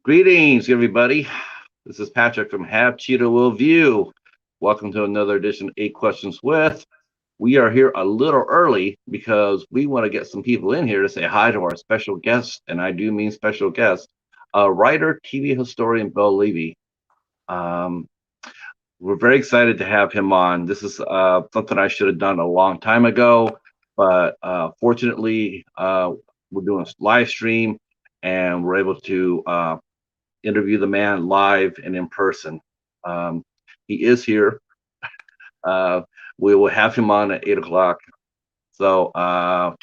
Greetings, everybody. This is Patrick from Have Cheetah Will View. Welcome to another edition of 8 Questions With. We are here a little early because we want to get some people in here to say hi to our special guest, and I do mean special guest, writer, TV historian Bill Levy. Um, we're very excited to have him on. This is something I should have done a long time ago, but fortunately, we're doing a live stream and we're able to interview the man live and in person. Um, he is here. Uh, we will have him on at 8 o'clock. So, all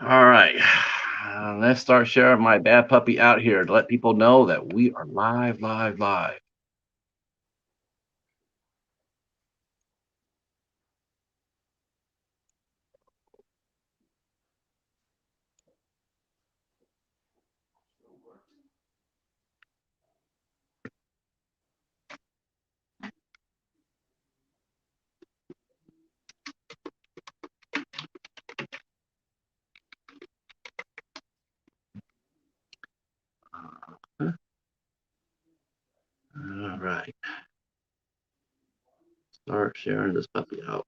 right. Let's start sharing my bad puppy out here to let people know that we are live, live, live. All right. Start sharing this puppy out.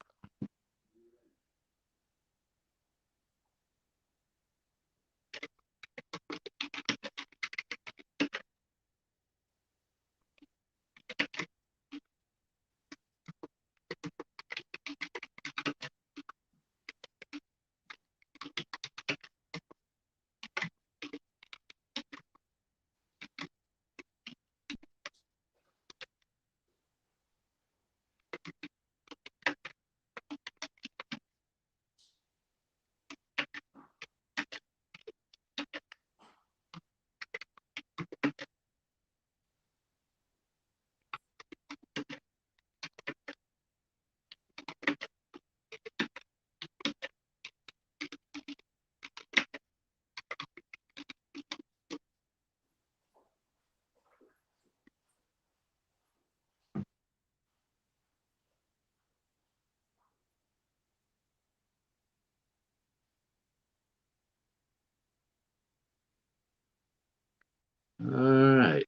All right.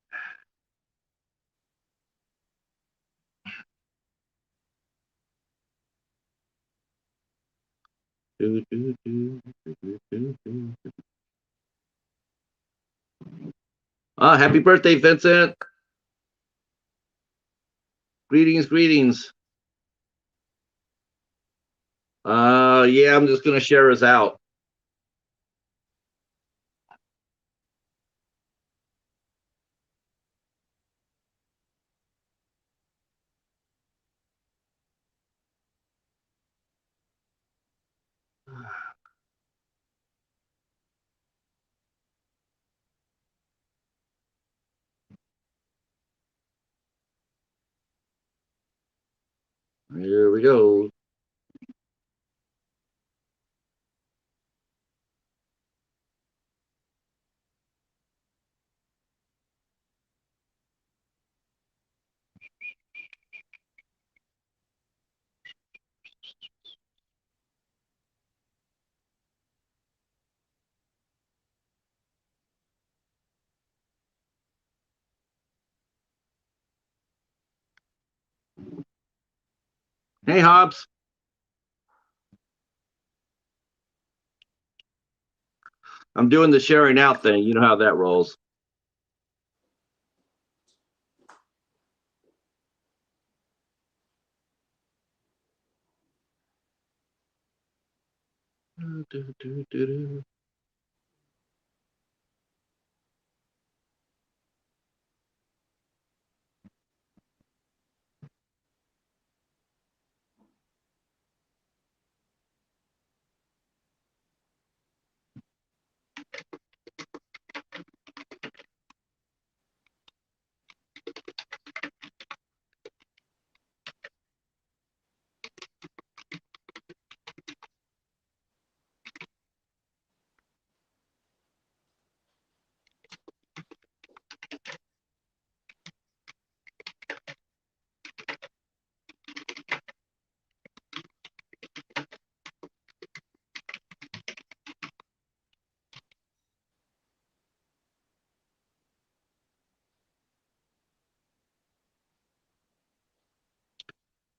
Do, do, do, do, do, do. Happy birthday, Vincent. Greetings, greetings. Yeah, I'm just gonna share us out. Here we go. Hey, Hobbs. I'm doing the sharing out thing. You know how that rolls. Do, do, do, do.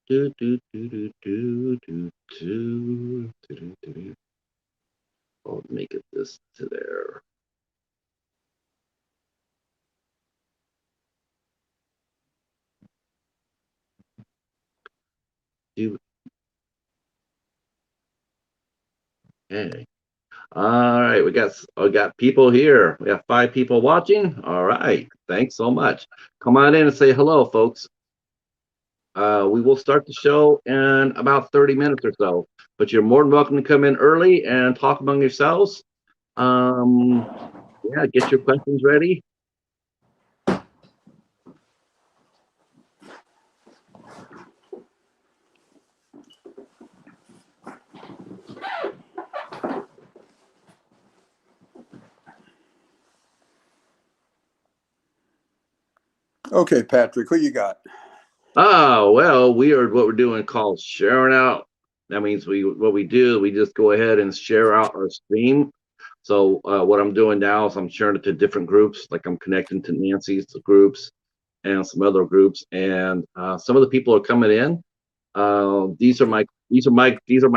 Do, do, do, do, do, do, do, do, do, do. I'll make it this to there. Okay. All right, we got people here. We have 5 people watching. All right, thanks so much. Come on in and say hello, folks. We will start the show in about 30 minutes or so, but you're more than welcome to come in early and talk among yourselves. Yeah, get your questions ready. Okay, Patrick, what you got? Oh, well, we are what we're doing called sharing out. That means we just go ahead and share out our stream. So what I'm doing now is I'm sharing it to different groups, like I'm connecting to Nancy's groups and some other groups, and some of the people are coming in. These are my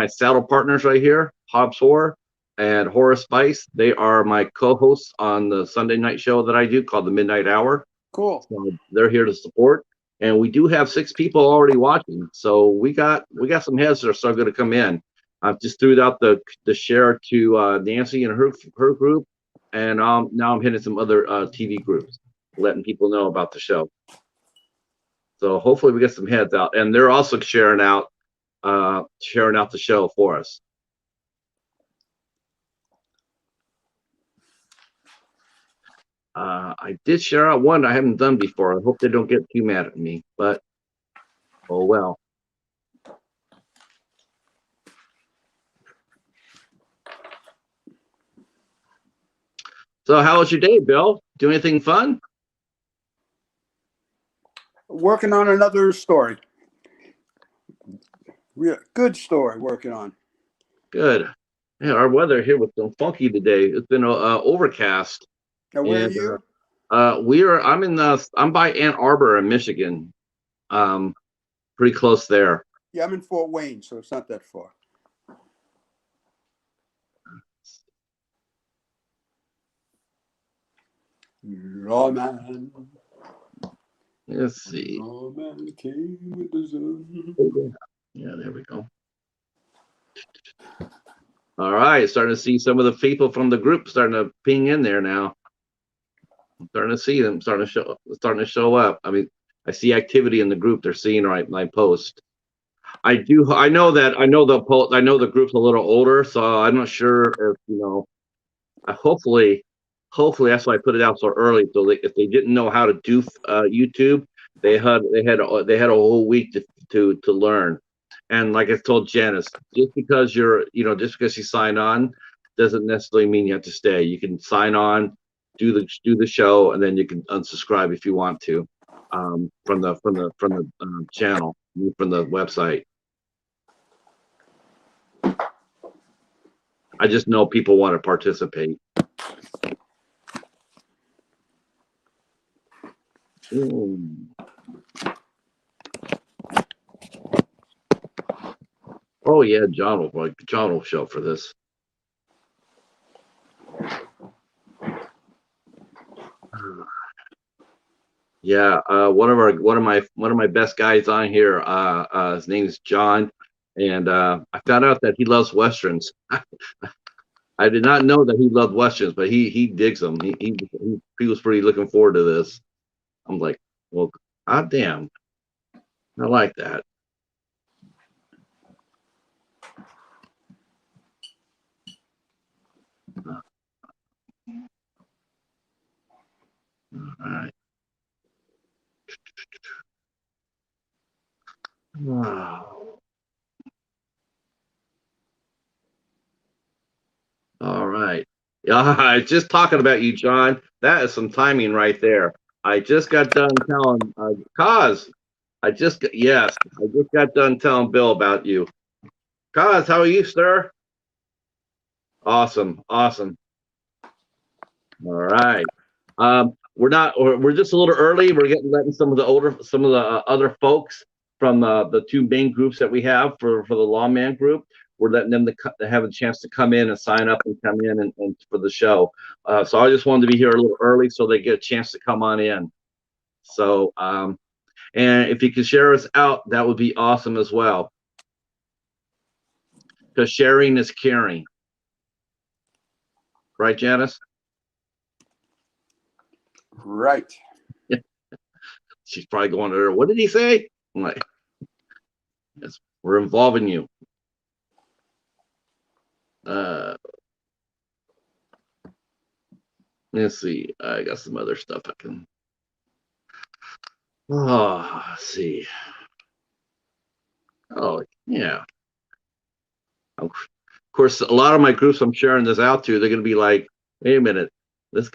saddle partners right here, Hobbs Hoare and Horace Spice. They are my co-hosts on the Sunday night show that I do called the Midnight Hour. Cool. So they're here to support, and we do have 6 people already watching. So we got some heads that are starting to come in. I've just threw out the share to Nancy and her group, and now I'm hitting some other TV groups, letting people know about the show. So hopefully we get some heads out, and they're also sharing out the show for us. I did share out one I haven't done before. I hope they don't get too mad at me, but oh well. So how was your day, Bill? Do anything fun? Working on another story. Good story working on. Good. Yeah, our weather here was so funky today. It's been overcast. Now, where And, are you? I'm by Ann Arbor in Michigan. Pretty close there. Yeah, I'm in Fort Wayne, so it's not that far. Lawman. Let's see. Lawman came with the sun. Yeah, there we go. All right, starting to see some of the people from the group starting to ping in there now. I'm starting to see them starting to show up. I mean, I see activity in the group. They're seeing my post. I know the group's a little older, so I'm not sure if hopefully that's why I put it out so early. So if they didn't know how to do YouTube, they had a whole week to learn. And like I told Janice, just because you sign on doesn't necessarily mean you have to stay. You can sign on, do the show, and then you can unsubscribe if you want to from the channel, from the website. I just know people want to participate. Oh yeah, John will show for this. Yeah, one of my best guys on here. His name is John, and I found out that he loves westerns. I did not know that he loved westerns, but he digs them. He was pretty looking forward to this. I'm like, well, god damn, I like that. All right. Wow. All right. Yeah, I was just talking about you, John. That is some timing right there. I just got done telling I just got done telling Bill about you. Kaz, how are you, sir? Awesome. All right. We're just a little early. We're letting some of the other folks from the two main groups that we have for the Lawman group. We're letting them to have a chance to come in and sign up and come in and for the show. So I just wanted to be here a little early so they get a chance to come on in. So, and if you could share us out, that would be awesome as well. Because sharing is caring. Right, Janice? Right. She's probably going to her, what did he say? I'm like, yes, we're involving you. Let's see. I got some other stuff I can. Oh, let's see. Oh, yeah. Of course, a lot of my groups I'm sharing this out to, they're going to be like, wait a minute,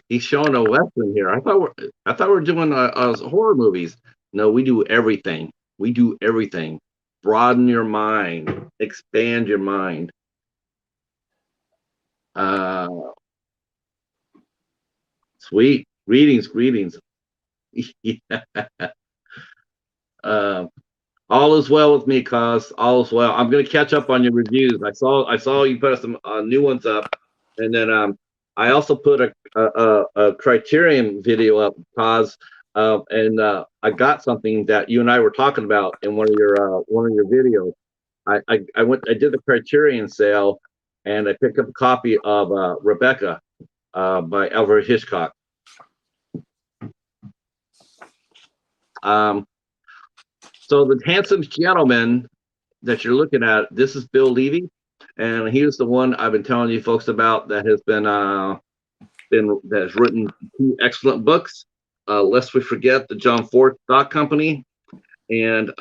he's showing a Western here. I thought we're doing horror movies. No, we do everything. We do everything. Broaden your mind, expand your mind. Sweet. Greetings. Yeah. All is well with me, cuz all is well. I'm gonna catch up on your reviews. I saw you put some new ones up, and then I also put a Criterion video up, cuz and I got something that you and I were talking about in one of your videos. I did the Criterion sale, and I picked up a copy of Rebecca by Alfred Hitchcock. So the handsome gentleman that you're looking at, this is Bill Levy, and he was the one I've been telling you folks about that has written two excellent books. Lest we forget, the John Ford Stock Company and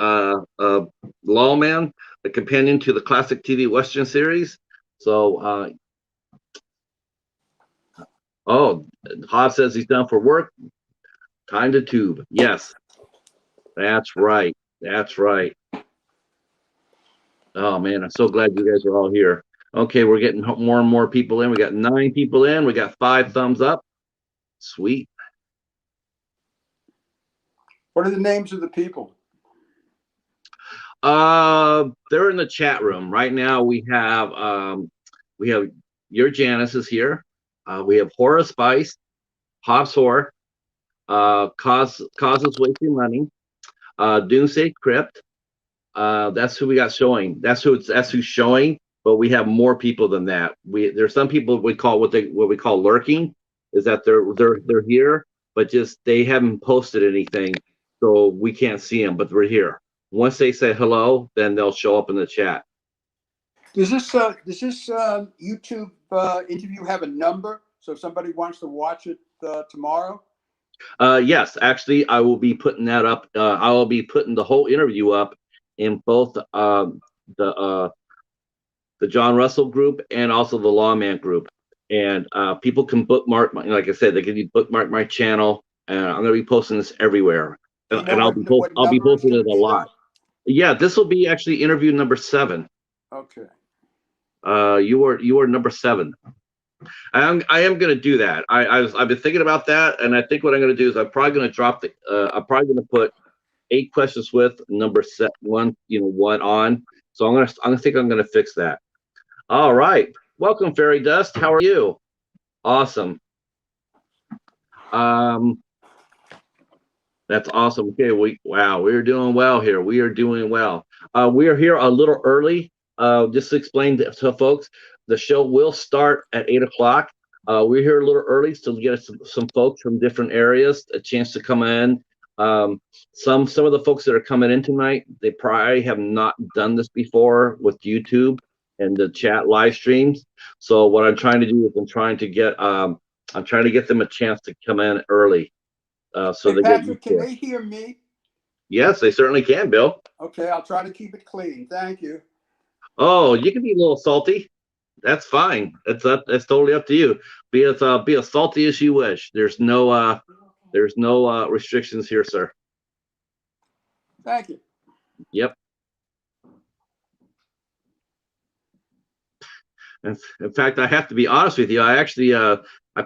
Lawman, the companion to the classic TV Western series. So, Hobbs says he's done for work. Time to tube. Yes, that's right. That's right. Oh man, I'm so glad you guys are all here. Okay, we're getting more and more people in. We got 9 people in. We got 5 thumbs up. Sweet. What are the names of the people? They're in the chat room right now. We have your Janice is here. We have Horace Spice, Hobbs Whore, Causes Wasting Money, Doomsday Crypt. That's who we got showing. That's who's showing. But we have more people than that. There's some people we call what we call lurking, is that they're here, but just they haven't posted anything, so we can't see them. But we're here. Once they say hello, then they'll show up in the chat. Does this YouTube interview have a number? So if somebody wants to watch it tomorrow? Yes, actually, I will be putting that up. I will be putting the whole interview up in both the John Russell group and also the Lawman group. And people can bookmark, like I said, they can bookmark my channel. And I'm going to be posting this everywhere. And I'll be posting it a lot. Yeah, this will be actually interview number 7. Okay. You are number 7. I am going to do that. I've been thinking about that, and I think what I'm going to do is I'm probably going to drop the. I'm probably going to put 8 questions with number 1, 1 on. So I'm going to fix that. All right, welcome, Fairy Dust. How are you? Awesome. That's awesome. Okay, we're doing well here. We are doing well. We are here a little early. Just to explain to folks, the show will start at 8 o'clock. We're here a little early to get some folks from different areas a chance to come in. Some of the folks that are coming in tonight, they probably have not done this before with YouTube and the chat live streams. So what I'm trying to do is I'm trying to get them a chance to come in early. So hey, Patrick, can they hear me? Yes, they certainly can, Bill. Okay, I'll try to keep it clean. Thank you. Oh, you can be a little salty. That's fine. That's totally up to you. Be as salty as you wish. There's no restrictions here, sir. Thank you. Yep. In fact, I have to be honest with you. I actually I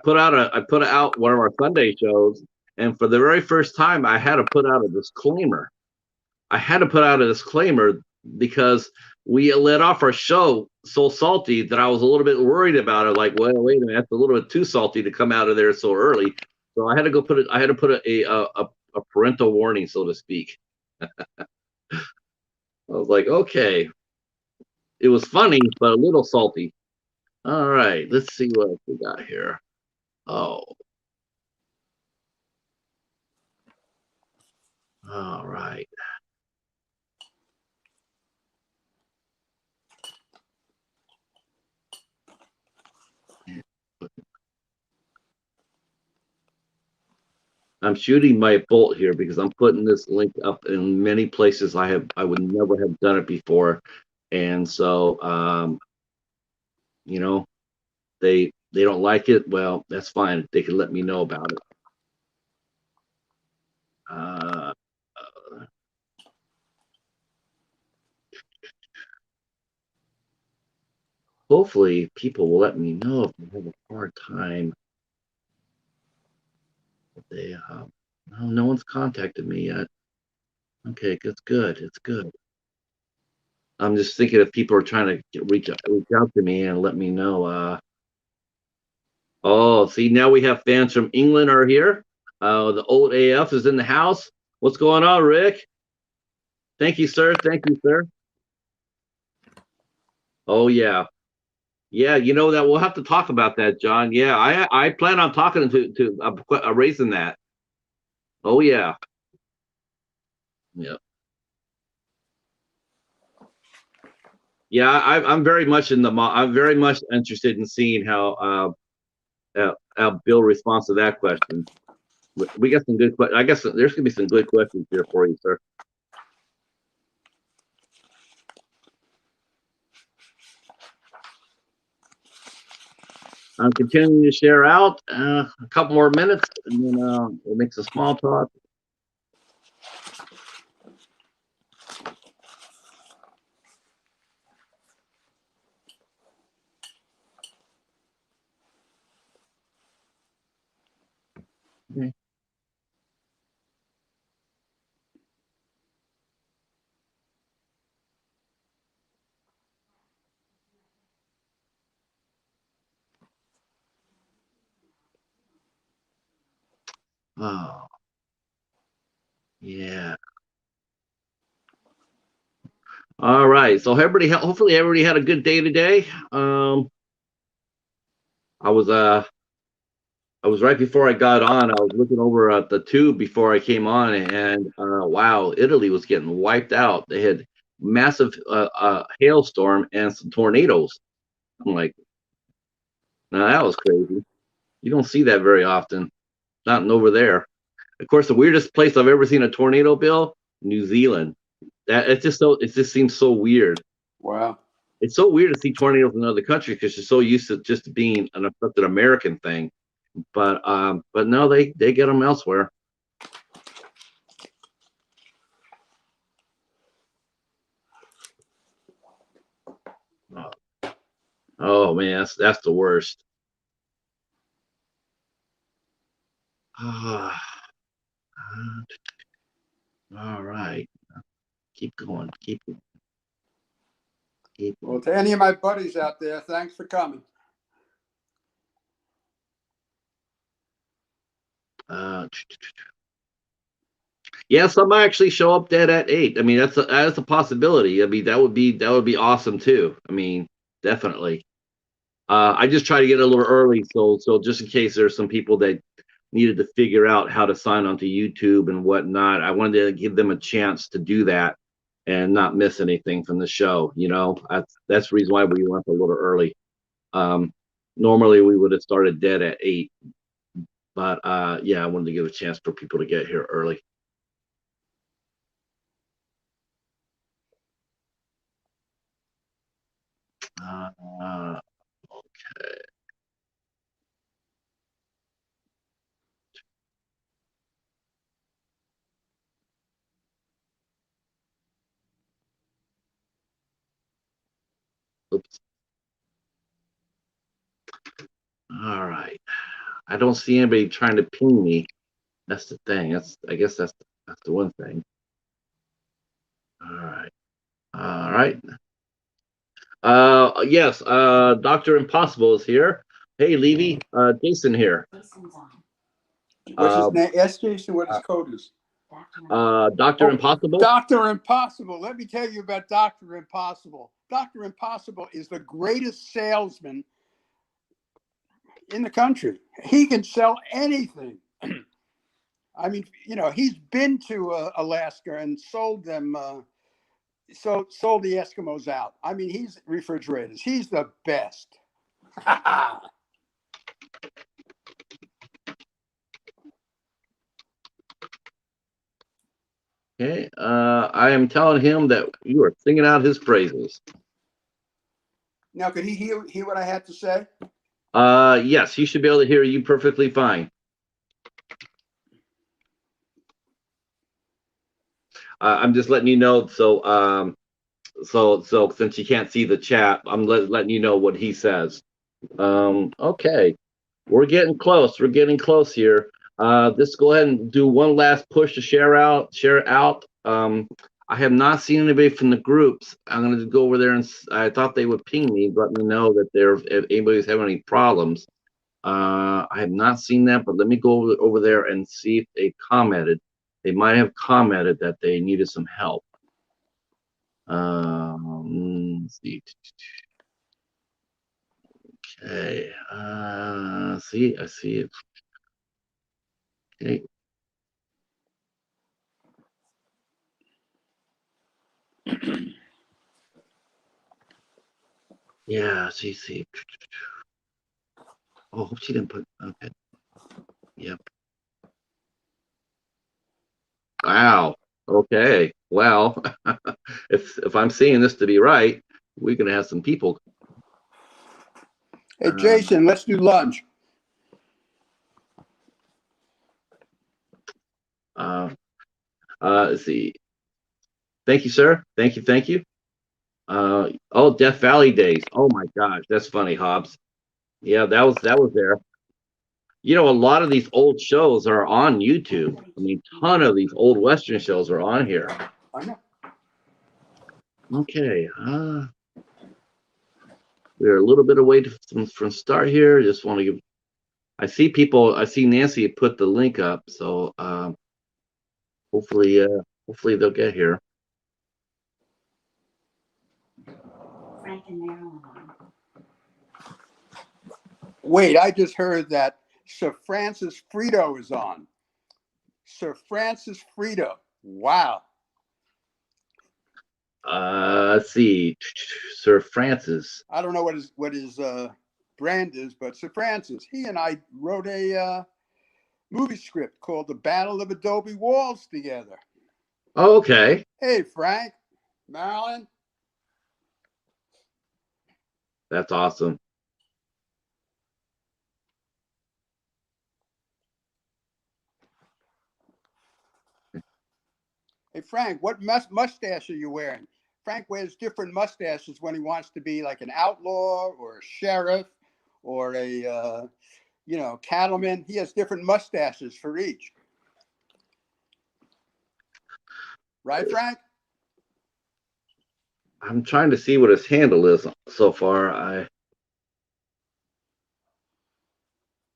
put out one of our Sunday shows, and for the very first time, I had to put out a disclaimer. I had to put out a disclaimer because we let off our show so salty that I was a little bit worried about it. Like, well, wait a minute, that's a little bit too salty to come out of there so early. So I had to go put it. I had to put a parental warning, so to speak. I was like, okay, it was funny, but a little salty. All right, let's see what else we got here. Oh, all right. I'm shooting my bolt here because I'm putting this link up in many places I would never have done it before, and so you know, they don't like it. Well, that's fine. They can let me know about it. Uh, Hopefully, people will let me know if they have a hard time. They no one's contacted me yet. Okay, that's good. It's good. I'm just thinking if people are trying to reach out to me and let me know. Oh, see, now we have fans from England are here. The old AF is in the house. What's going on, Rick? Thank you, sir. Thank you, sir. Oh yeah, yeah. You know that we'll have to talk about that, John. Yeah, I plan on talking to raising that. Oh yeah, yeah, yeah. I'm very much I'm very much interested in seeing how Bill responds to that question. We got some good questions. I guess there's gonna be some good questions here for you, sir. I'm continuing to share out a couple more minutes, and then we'll make some small talk. Okay. Oh, yeah. All right. So hopefully everybody had a good day today. I was I was right before I got on. I was looking over at the tube before I came on, and wow, Italy was getting wiped out. They had massive hailstorm and some tornadoes. I'm like, now that was crazy. You don't see that very often. Not over there. Of course, the weirdest place I've ever seen a tornado, Bill, New Zealand. That it just seems so weird. Wow. It's so weird to see tornadoes in other countries because you're so used to just being an American thing. But no, they get them elsewhere. Oh, oh man, that's the worst. Ah, all right, keep going, keep Well, going. to any of my buddies out there, thanks for coming. Uh, yeah, some might actually show up dead at 8. I mean, that's a possibility. I mean, that would be awesome too. I mean, definitely. I just try to get a little early, so just in case there's some people that needed to figure out how to sign onto YouTube and whatnot, I wanted to give them a chance to do that and not miss anything from the show. You know, that's the reason why we went a little early. Um, Normally we would have started dead at 8, but yeah, I wanted to give a chance for people to get here early. Uh, Oops. All right. I don't see anybody trying to ping me. That's the thing. I guess that's the one thing. All right. Yes, Dr. Impossible is here. Hey, Levy, Jason here. What's his Uh, name? Ask Jason what his code is. Dr. Oh, Impossible. Dr. Impossible. Let me tell you about Dr. Impossible. Dr. Impossible is the greatest salesman in the country. He can sell anything. I mean, you know, he's been to Alaska and sold them, sold the Eskimos out. I mean, he's refrigerators. He's the best. Okay. I am telling him that you are singing out his praises. Now, could he hear what I had to say? Yes, he should be able to hear you perfectly fine. I'm just letting you know. So, so since you can't see the chat, I'm letting you know what he says. Okay, we're getting close. We're getting close here. Just go ahead and do one last push to share it out. I have not seen anybody from the groups. I'm going to go over there and I thought they would ping me, let me know that if anybody's having any problems. I have not seen that, but let me go over there and see if they commented. They might have commented that they needed some help. Let's see. Okay. See, I see it. Okay. Yeah, see. Oh, hope she didn't put. Okay. Yep. Wow. Okay. Well, if I'm seeing this to be right, we're gonna have some people. Hey, Jason, let's do lunch. Let's see. Thank you, sir. Thank you. Oh, Death Valley Days. Oh my gosh, that's funny, Hobbs. Yeah, that was there. You know, a lot of these old shows are on YouTube. I mean, ton of these old Western shows are on here. I know. Okay. We're a little bit away from start here. Just want to give. I see Nancy put the link up, so hopefully they'll get here. Frank and Marilyn on. Wait, I just heard that Sir Francis Frito is on. Sir Francis Frito. Wow. Let's see, Sir Francis. I don't know what his brand is, but Sir Francis, he and I wrote a movie script called The Battle of Adobe Walls together. Oh, okay. Hey, Frank, Marilyn. That's awesome. Hey, Frank, what mustache are you wearing? Frank wears different mustaches when he wants to be like an outlaw or a sheriff or a cattleman. He has different mustaches for each. Right, Frank? I'm trying to see what his handle is so far.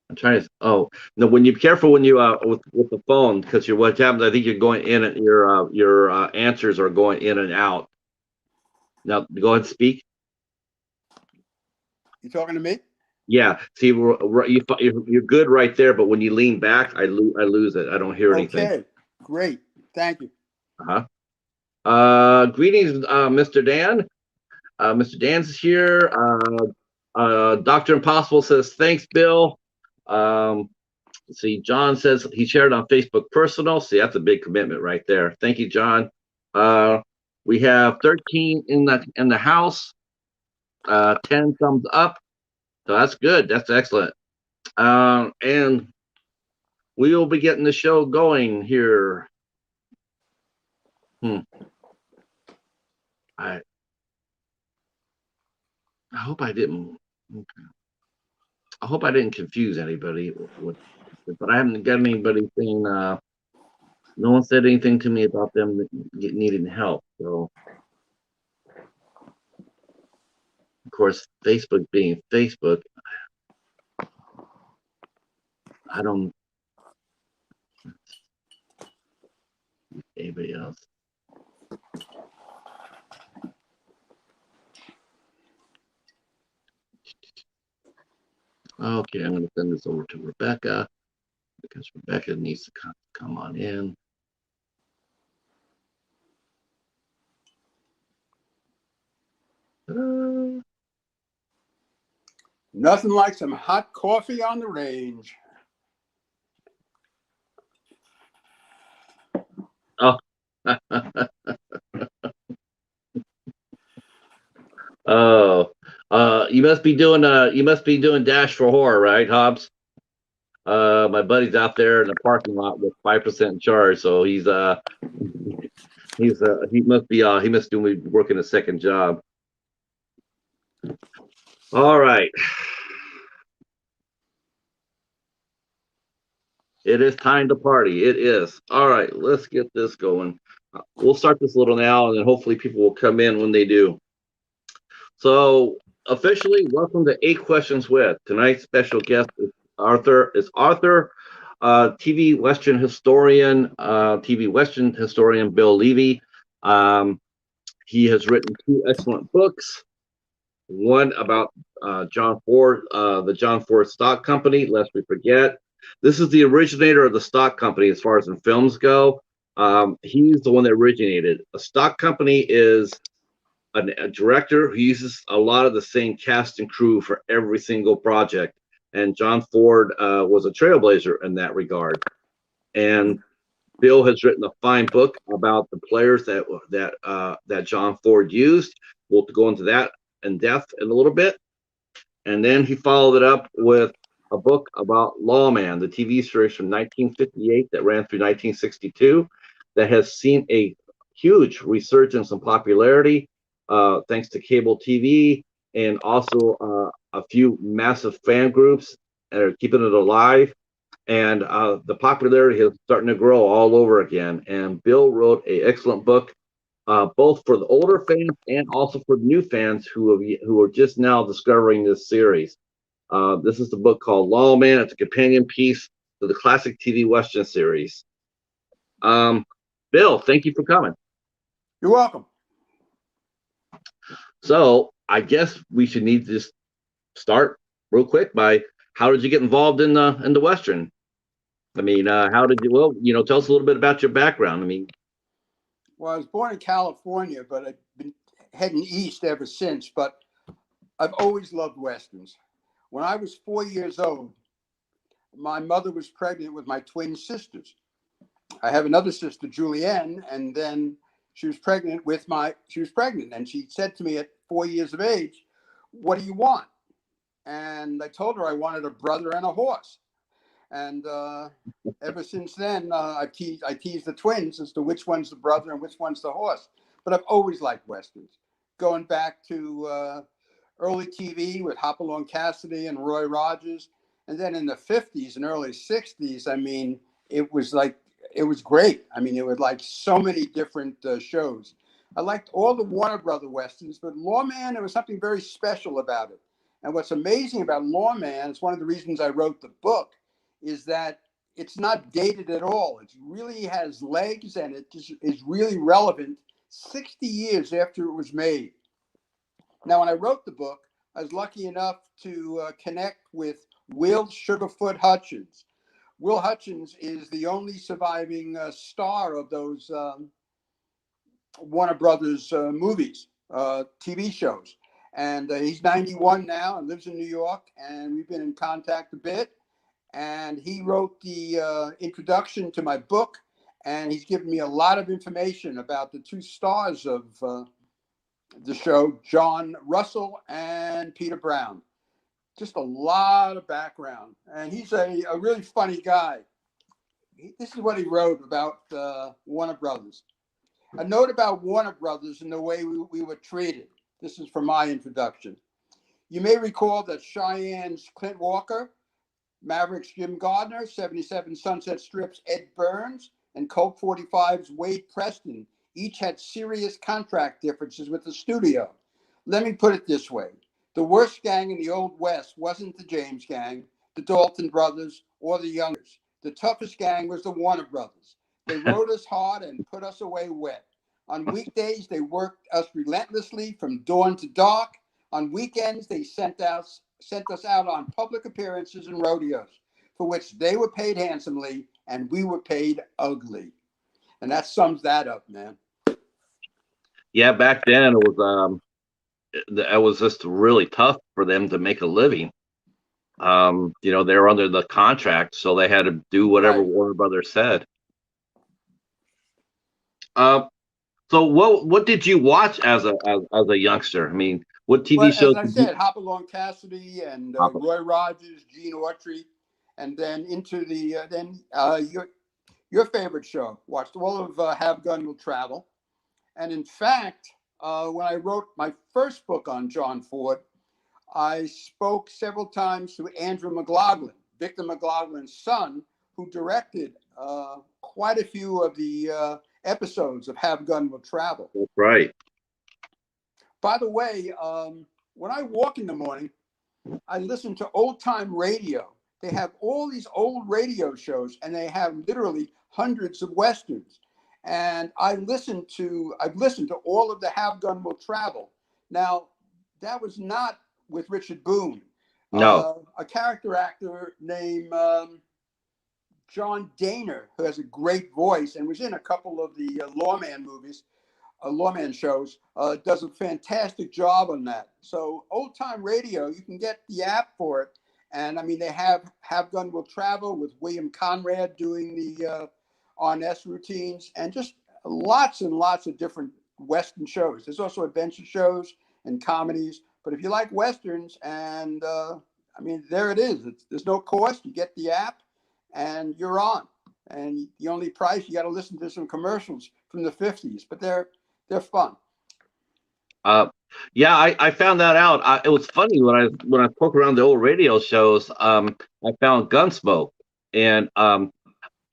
I'm trying to. Oh no! When you careful when you with the phone because what happens? I think you're going in and your answers are going in and out. Now go ahead and speak. You talking to me? Yeah. See, you're good right there, but when you lean back, I lose it. I don't hear anything. Okay, great. Thank you. Greetings, Mr. Dan. Mr. Dan's here. Dr. Impossible says thanks, Bill. See, John says he shared on Facebook personal. See, that's a big commitment right there. Thank you, John. We have 13 in the house. 10 thumbs up. So that's good. That's excellent. And we will be getting the show going here. I hope I didn't. Okay. I hope I didn't confuse anybody but I haven't got anybody saying. No one said anything to me about them needing help. So course, Facebook being Facebook, I don't. Anybody else? Okay, I'm going to send this over to Rebecca because Rebecca needs to come on in. Nothing like some hot coffee on the range. Oh. Oh, you must be doing Dash for Horror, right, Hobbs? My buddy's out there in the parking lot with 5% charge, so he must be working a second job. All right. It is time to party. It is. All right, let's get this going. We'll start this a little now, and then hopefully people will come in when they do. So officially, welcome to 8 Questions With. Tonight's special guest is Arthur, TV Western historian Bill Levy. He has written 2 excellent books. One about John Ford, the John Ford Stock Company, lest we forget. This is the originator of the stock company as far as in films go. He's the one that originated. A stock company is a director who uses a lot of the same cast and crew for every single project. And John Ford was a trailblazer in that regard. And Bill has written a fine book about the players that John Ford used. We'll go into that in depth in a little bit. And then he followed it up with a book about Lawman, the TV series from 1958 that ran through 1962, that has seen a huge resurgence in popularity thanks to cable TV and also a few massive fan groups that are keeping it alive. And the popularity is starting to grow all over again. And Bill wrote an excellent book, both for the older fans and also for the new fans who are just now discovering this series. This is the book called Lawman. It's a companion piece to the classic TV Western series. Bill, thank you for coming. You're welcome. So I guess we should need to just start real quick by how did you get involved in the Western? I mean, how did you? Well, tell us a little bit about your background. I mean, well, I was born in California, but I've been heading east ever since. But I've always loved Westerns. When I was 4 years old, my mother was pregnant with my twin sisters. I have another sister, Julianne, and then she was pregnant, and she said to me at 4 years of age, "What do you want?" And I told her I wanted a brother and a horse. And ever since then, I tease the twins as to which one's the brother and which one's the horse. But I've always liked Westerns, going back to early TV with Hopalong Cassidy and Roy Rogers. And then in the 50s and early 60s, I mean, it was great. I mean, it was like so many different shows. I liked all the Warner Brother Westerns, but Lawman, there was something very special about it. And what's amazing about Lawman, it's one of the reasons I wrote the book, is that it's not dated at all. It really has legs, and it just is really relevant 60 years after it was made. Now, when I wrote the book, I was lucky enough to connect with Will Sugarfoot Hutchins. Will Hutchins is the only surviving star of those Warner Brothers movies, TV shows. And he's 91 now and lives in New York, and we've been in contact a bit. And he wrote the introduction to my book, and he's given me a lot of information about the 2 stars of the show, John Russell and Peter Brown. Just a lot of background. And he's a really funny guy. This is what he wrote about Warner Brothers. A note about Warner Brothers and the way we were treated. This is from my introduction. You may recall that Cheyenne's Clint Walker, Maverick's Jim Gardner, 77 Sunset Strip's Ed Burns, and Colt 45's Wade Preston each had serious contract differences with the studio. Let me put it this way. The worst gang in the Old West wasn't the James gang, the Dalton brothers, or the Youngers. The toughest gang was the Warner brothers. They rode us hard and put us away wet. On weekdays, they worked us relentlessly from dawn to dark. On weekends, they sent us out on public appearances and rodeos, for which they were paid handsomely and we were paid ugly. And that sums that up, man. Yeah, back then it was just really tough for them to make a living. You know, they were under the contract, so they had to do whatever Right. Warner Brothers said. So what did you watch as a youngster? I mean, what TV Well, shows as I did you said, Hopalong Cassidy and Hop- Roy Rogers, Gene Autry, and then into the your favorite show. Watched all of Have Gun Will Travel, and in fact, when I wrote my first book on John Ford, I spoke several times to Andrew McLaughlin, Victor McLaughlin's son, who directed quite a few of the episodes of Have Gun Will Travel. That's right. By the way, when I walk in the morning, I listen to old time radio. They have all these old radio shows, and they have literally hundreds of westerns. And I've listened to all of the Have Gun Will Travel. Now, that was not with Richard Boone. No. A character actor named John Daner, who has a great voice and was in a couple of the Lawman movies, Lawman shows, does a fantastic job on that. So old time radio, you can get the app for it. And I mean, they have Gun Will Travel with William Conrad doing the RNS routines, and just lots and lots of different Western shows. There's also adventure shows and comedies. But if you like Westerns, and I mean, there it is. There's no cost. You get the app and you're on. And the only price, you got to listen to some commercials from the 50s, but they're fun. Yeah, I found that out. It was funny when I poke around the old radio shows. I found Gunsmoke, and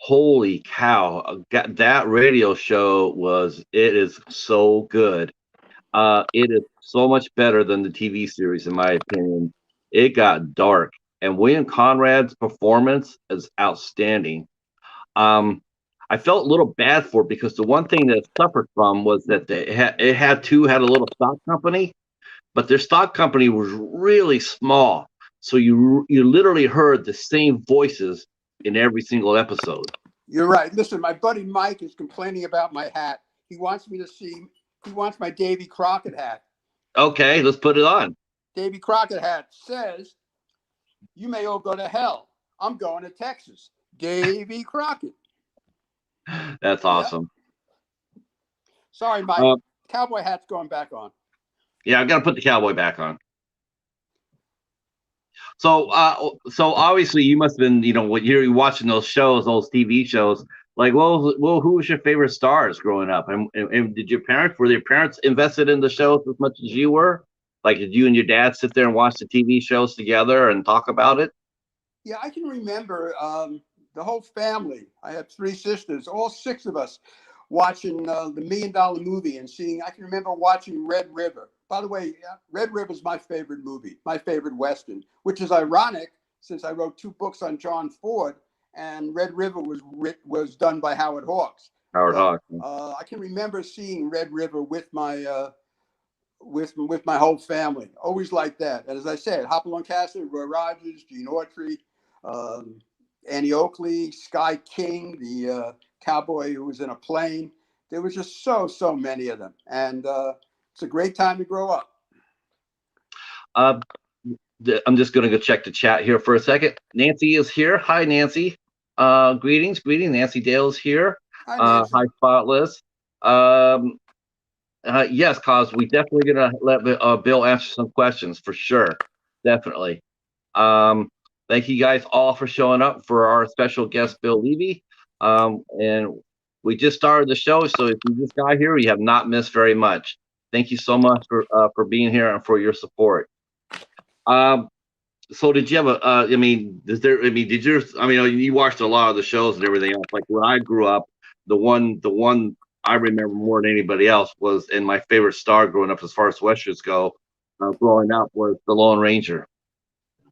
holy cow, that radio show it is so good. It is so much better than the TV series, in my opinion. It got dark, and William Conrad's performance is outstanding. I felt a little bad for it because the one thing that it suffered from was that it had a little stock company, but their stock company was really small. So you literally heard the same voices in every single episode. You're right. Listen, my buddy Mike is complaining about my hat. He wants my Davy Crockett hat. Okay, let's put it on. Davy Crockett hat says, "You may all go to hell. I'm going to Texas." Davy Crockett. That's awesome. Yep. Sorry, Mike. Cowboy hat's going back on. Yeah, I got to put the cowboy back on. So obviously you must have been, when you're watching those shows, those TV shows, like, well, who was your favorite stars growing up? And were your parents invested in the shows as much as you were? Like, did you and your dad sit there and watch the TV shows together and talk about it? Yeah, I can remember the whole family. I had 3 sisters, all 6 of us watching the $1 Million Movie and I can remember watching Red River. By the way, Red River is my favorite movie, my favorite Western, which is ironic since I wrote 2 books on John Ford, and Red River was done by Howard Hawks. Hawks. I can remember seeing Red River with my with my whole family. Always like that. And as I said, Hopalong Cassidy, Roy Rogers, Gene Autry, Annie Oakley, Sky King, the cowboy who was in a plane. There was just so many of them, and it's a great time to grow up. I'm just going to go check the chat here for a second. Nancy is here. Hi, Nancy. Greetings. Nancy Dale is here. Hi, Nancy. Hi, Spotless. Yes, cause we definitely gonna let Bill answer some questions for sure. Definitely. Thank you guys all for showing up for our special guest, Bill Levy. And we just started the show, so if you just got here, you have not missed very much. Thank you so much for being here and for your support. So did you have you watched a lot of the shows and everything else. Like when I grew up, the one I remember more than anybody else was, and my favorite star growing up as far as Westerns go, growing up was the Lone Ranger.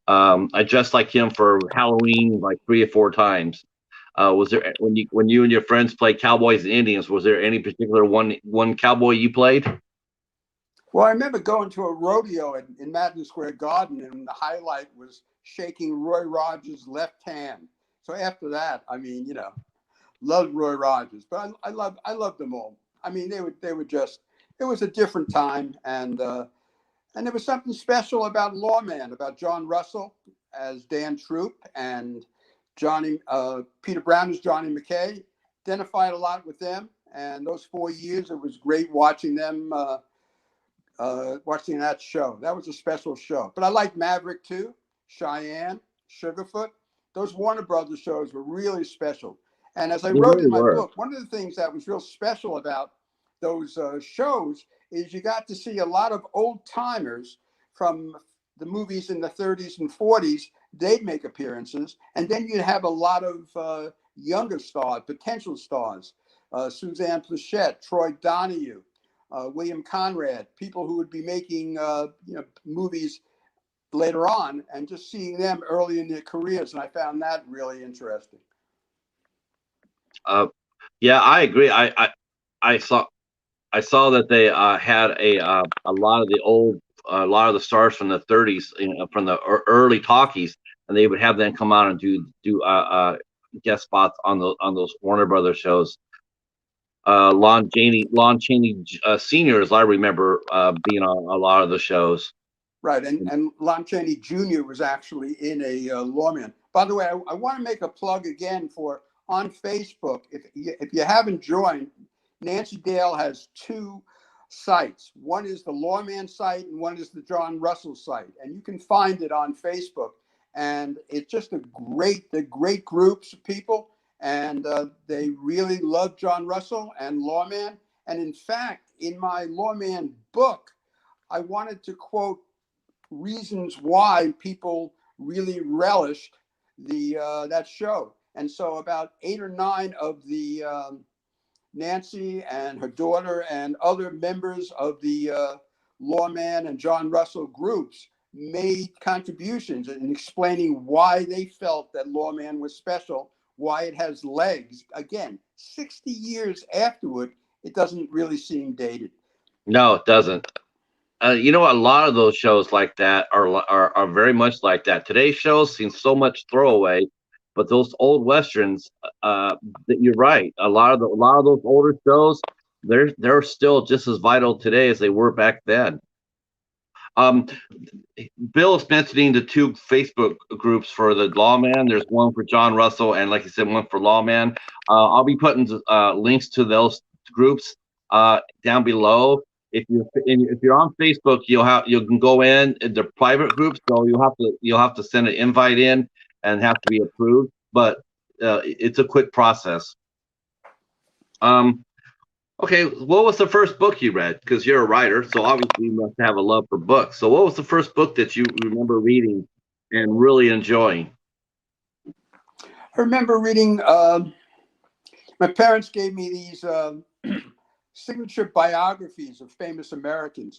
I dressed like him for Halloween like 3 or 4 times. Was there when you and your friends played Cowboys and Indians? Was there any particular one cowboy you played? Well, I remember going to a rodeo in Madison Square Garden, and the highlight was shaking Roy Rogers' left hand. So after that, I mean, loved Roy Rogers, but I loved them all. I mean, they were just, it was a different time, and there was something special about Lawman, about John Russell as Dan Troop, and Peter Brown as Johnny McKay. Identified a lot with them, and those 4 years, it was great watching them. Watching that show. That was a special show. But I liked Maverick too, Cheyenne, Sugarfoot. Those Warner Brothers shows were really special. And as I They wrote really in my were. book, one of the things that was real special about those shows is you got to see a lot of old timers from the movies in the 30s and 40s. They'd make appearances. And then you'd have a lot of younger stars, potential stars, Suzanne Plachette, Troy Donahue, William Conrad, people who would be making movies later on, and just seeing them early in their careers, and I found that really interesting. Yeah, I agree. I saw that they had a lot of the old a lot of the stars from the 30s, from the early talkies, and they would have them come out and do guest spots on those Warner Brothers shows. Lon Chaney Sr., as I remember, being on a lot of the shows. Right, and Lon Chaney Jr. was actually in a Lawman. By the way, I want to make a plug again for on Facebook. If you haven't joined, Nancy Dale has 2 sites. One is the Lawman site, and one is the John Russell site, and you can find it on Facebook. And it's just they're great groups of people, and they really love John Russell and Lawman. And in fact, in my Lawman book, I wanted to quote reasons why people really relished that show. And so about 8 or 9 of the Nancy and her daughter and other members of the Lawman and John Russell groups made contributions in explaining why they felt that Lawman was special, why it has legs. Again, 60 years afterward, it doesn't really seem dated. No, it doesn't. A lot of those shows like that are very much like that. Today's shows seem so much throwaway, but those old westerns, that you're right. A lot of those older shows, they're still just as vital today as they were back then. Bill is mentioning the 2 Facebook groups for the Lawman. There's one for John Russell, and like you said, one for Lawman. I'll be putting links to those groups down below. If you're on Facebook, you can go in the private groups, so you'll have to send an invite in and have to be approved. But it's a quick process. Okay, what was the first book you read? Because you're a writer, so obviously you must have a love for books. So what was the first book that you remember reading and really enjoying? I remember reading, my parents gave me these signature biographies of famous Americans.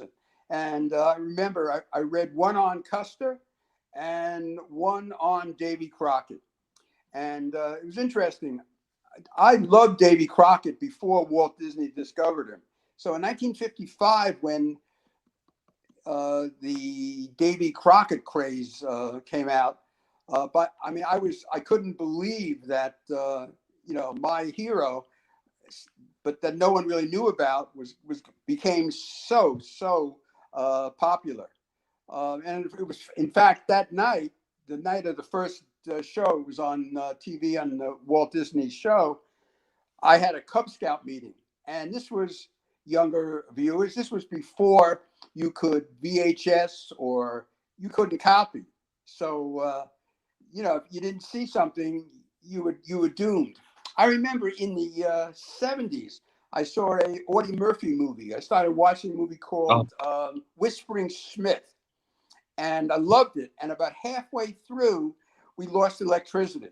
And I remember I read one on Custer and one on Davy Crockett. And it was interesting. I loved Davy Crockett before Walt Disney discovered him. So in 1955, when the Davy Crockett craze came out, but I mean, I couldn't believe that my hero, but that no one really knew about, became so popular. And it was, in fact, that night, the night of the first show, it was on TV on the Walt Disney show. I had a Cub Scout meeting, and this was younger viewers. This was before you could VHS or you couldn't copy. So if you didn't see something, you were doomed. I remember in the 70s, I saw a Audie Murphy movie. I started watching a movie called Whispering Smith, and I loved it. And about halfway through, we lost electricity.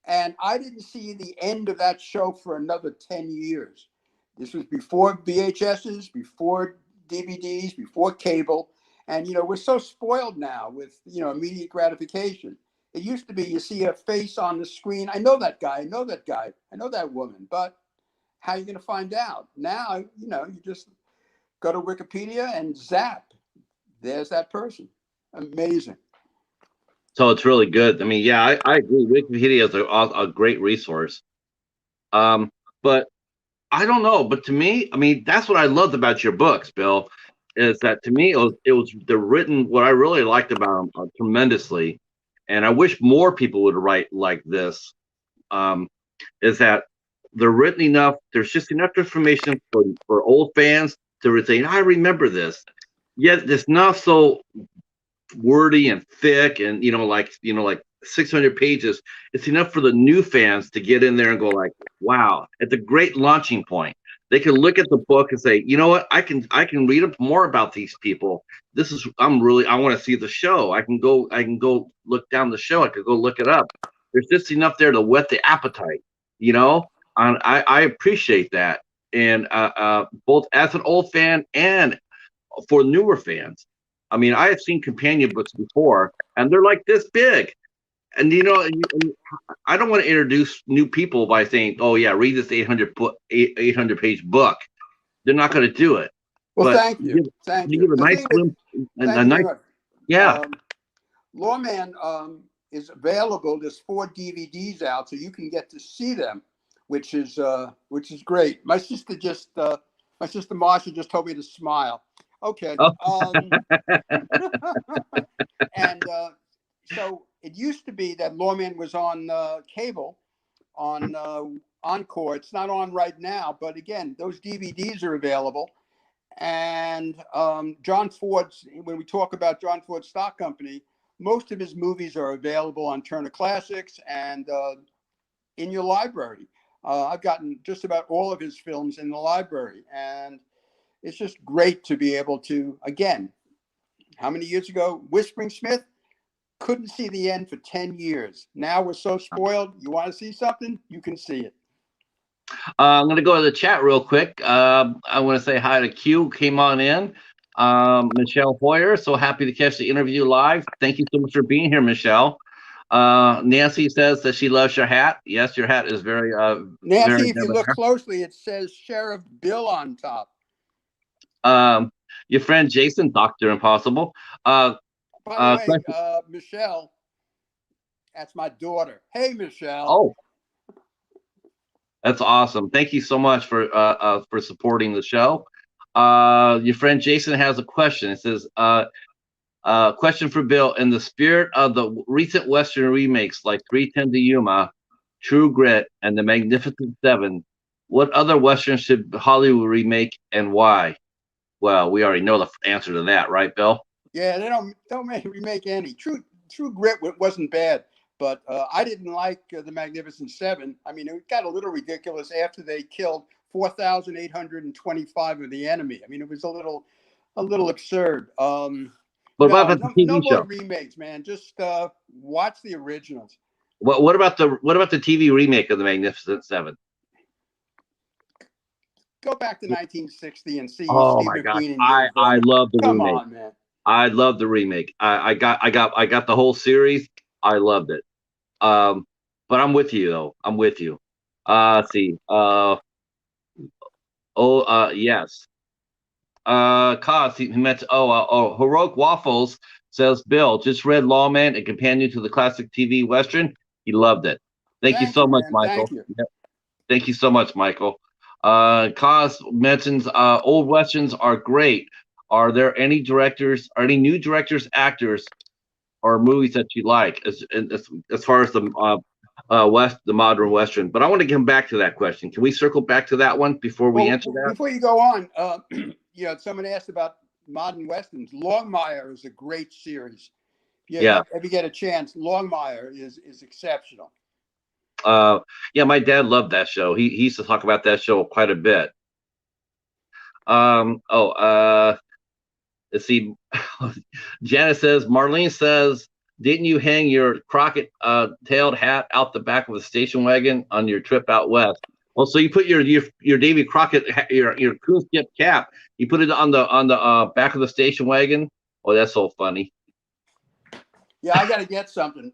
And I didn't see the end of that show for another 10 years. This was before VHSs, before DVDs, before cable. And, we're so spoiled now with, immediate gratification. It used to be you see a face on the screen. I know that guy. I know that guy. I know that woman. But how are you going to find out? Now, you just go to Wikipedia and zap. There's that person. Amazing. So it's really good. I mean, yeah, I agree. Wikipedia is a great resource. But I don't know. But to me, I mean, that's what I loved about your books, Bill, is that to me it was the written. What I really liked about them tremendously, and I wish more people would write like this. Is that they're written enough? There's just enough information for old fans to say, I remember this. Yet it's not so wordy and thick and like 600 pages. It's enough for the new fans to get in there and go like, wow, it's a great launching point. They can look at the book and say, you know what, I can read up more about these people. I want to see the show. I can go look down the show. I could go look it up. There's just enough there to whet the appetite, and I appreciate that. And both as an old fan and for newer fans. I mean, I have seen companion books before, and they're like this big. And I don't want to introduce new people by saying, "Oh yeah, read this 800-page book." They're not going to do it. Well, thank you. Thank you. Give a nice glimpse. Yeah. Lawman is available. There's 4 DVDs out, so you can get to see them, which is great. My sister Marsha just told me to smile. Okay. Oh. And so it used to be that Lawman was on cable, on Encore. It's not on right now, but again, those DVDs are available. And John Ford's, when we talk about John Ford's stock company, most of his movies are available on Turner Classics and in your library. I've gotten just about all of his films in the library, and it's just great to be able to, again, how many years ago, Whispering Smith couldn't see the end for 10 years. Now we're so spoiled. You want to see something, you can see it. I'm going to go to the chat real quick. I want to say hi to Q, came on in. Michelle Hoyer, so happy to catch the interview live. Thank you so much for being here, Michelle. Nancy says that she loves your hat. Yes, your hat is very Nancy, very if you look closely, it says Sheriff Bill on top. Your friend Jason, Dr. Impossible. By the way, Michelle, that's my daughter. Hey, Michelle. Oh, that's awesome. Thank you so much for supporting the show. Your friend Jason has a question. It says, question for Bill. In the spirit of the recent Western remakes like 310 to Yuma, True Grit, and The Magnificent Seven, what other Westerns should Hollywood remake and why? Well, we already know the answer to that, right, Bill? Yeah, they don't remake any. True Grit wasn't bad, but I didn't like The Magnificent Seven. I mean, it got a little ridiculous after they killed 4,825 of the enemy. I mean, it was a little absurd. What about the TV no show? More remakes, man. Just watch the originals. What about the TV remake of The Magnificent Seven? Go back to 1960 and see. Oh Steve my God, McQueen I love the remake. Come on, man. I love the remake. I got the whole series. I loved it. But I'm with you though. I'm with you. Let's see. Yes. Cos, he meant Heroic Waffles says, Bill just read Lawman, a companion to the classic TV Western. He loved it. Thank you so much, man. Michael. Thank you. Yep. Thank you so much, Michael. Cos mentions old Westerns are great. Are there any new directors, actors, or movies that you like as far as the modern Western? But I want to come back to that question. Can we circle back to that one before we answer that? Before you go on, someone asked about modern Westerns. Longmire is a great series. Yeah. If you get a chance, Longmire is exceptional. Yeah, my dad loved that show. He used to talk about that show quite a bit. Let's see. Janet says, Marlene says, didn't you hang your Crockett tailed hat out the back of a station wagon on your trip out west? Well, so you put your Davy Crockett, your coonskin cap, you put it on the back of the station wagon Oh, that's so funny. Yeah, I got to get something.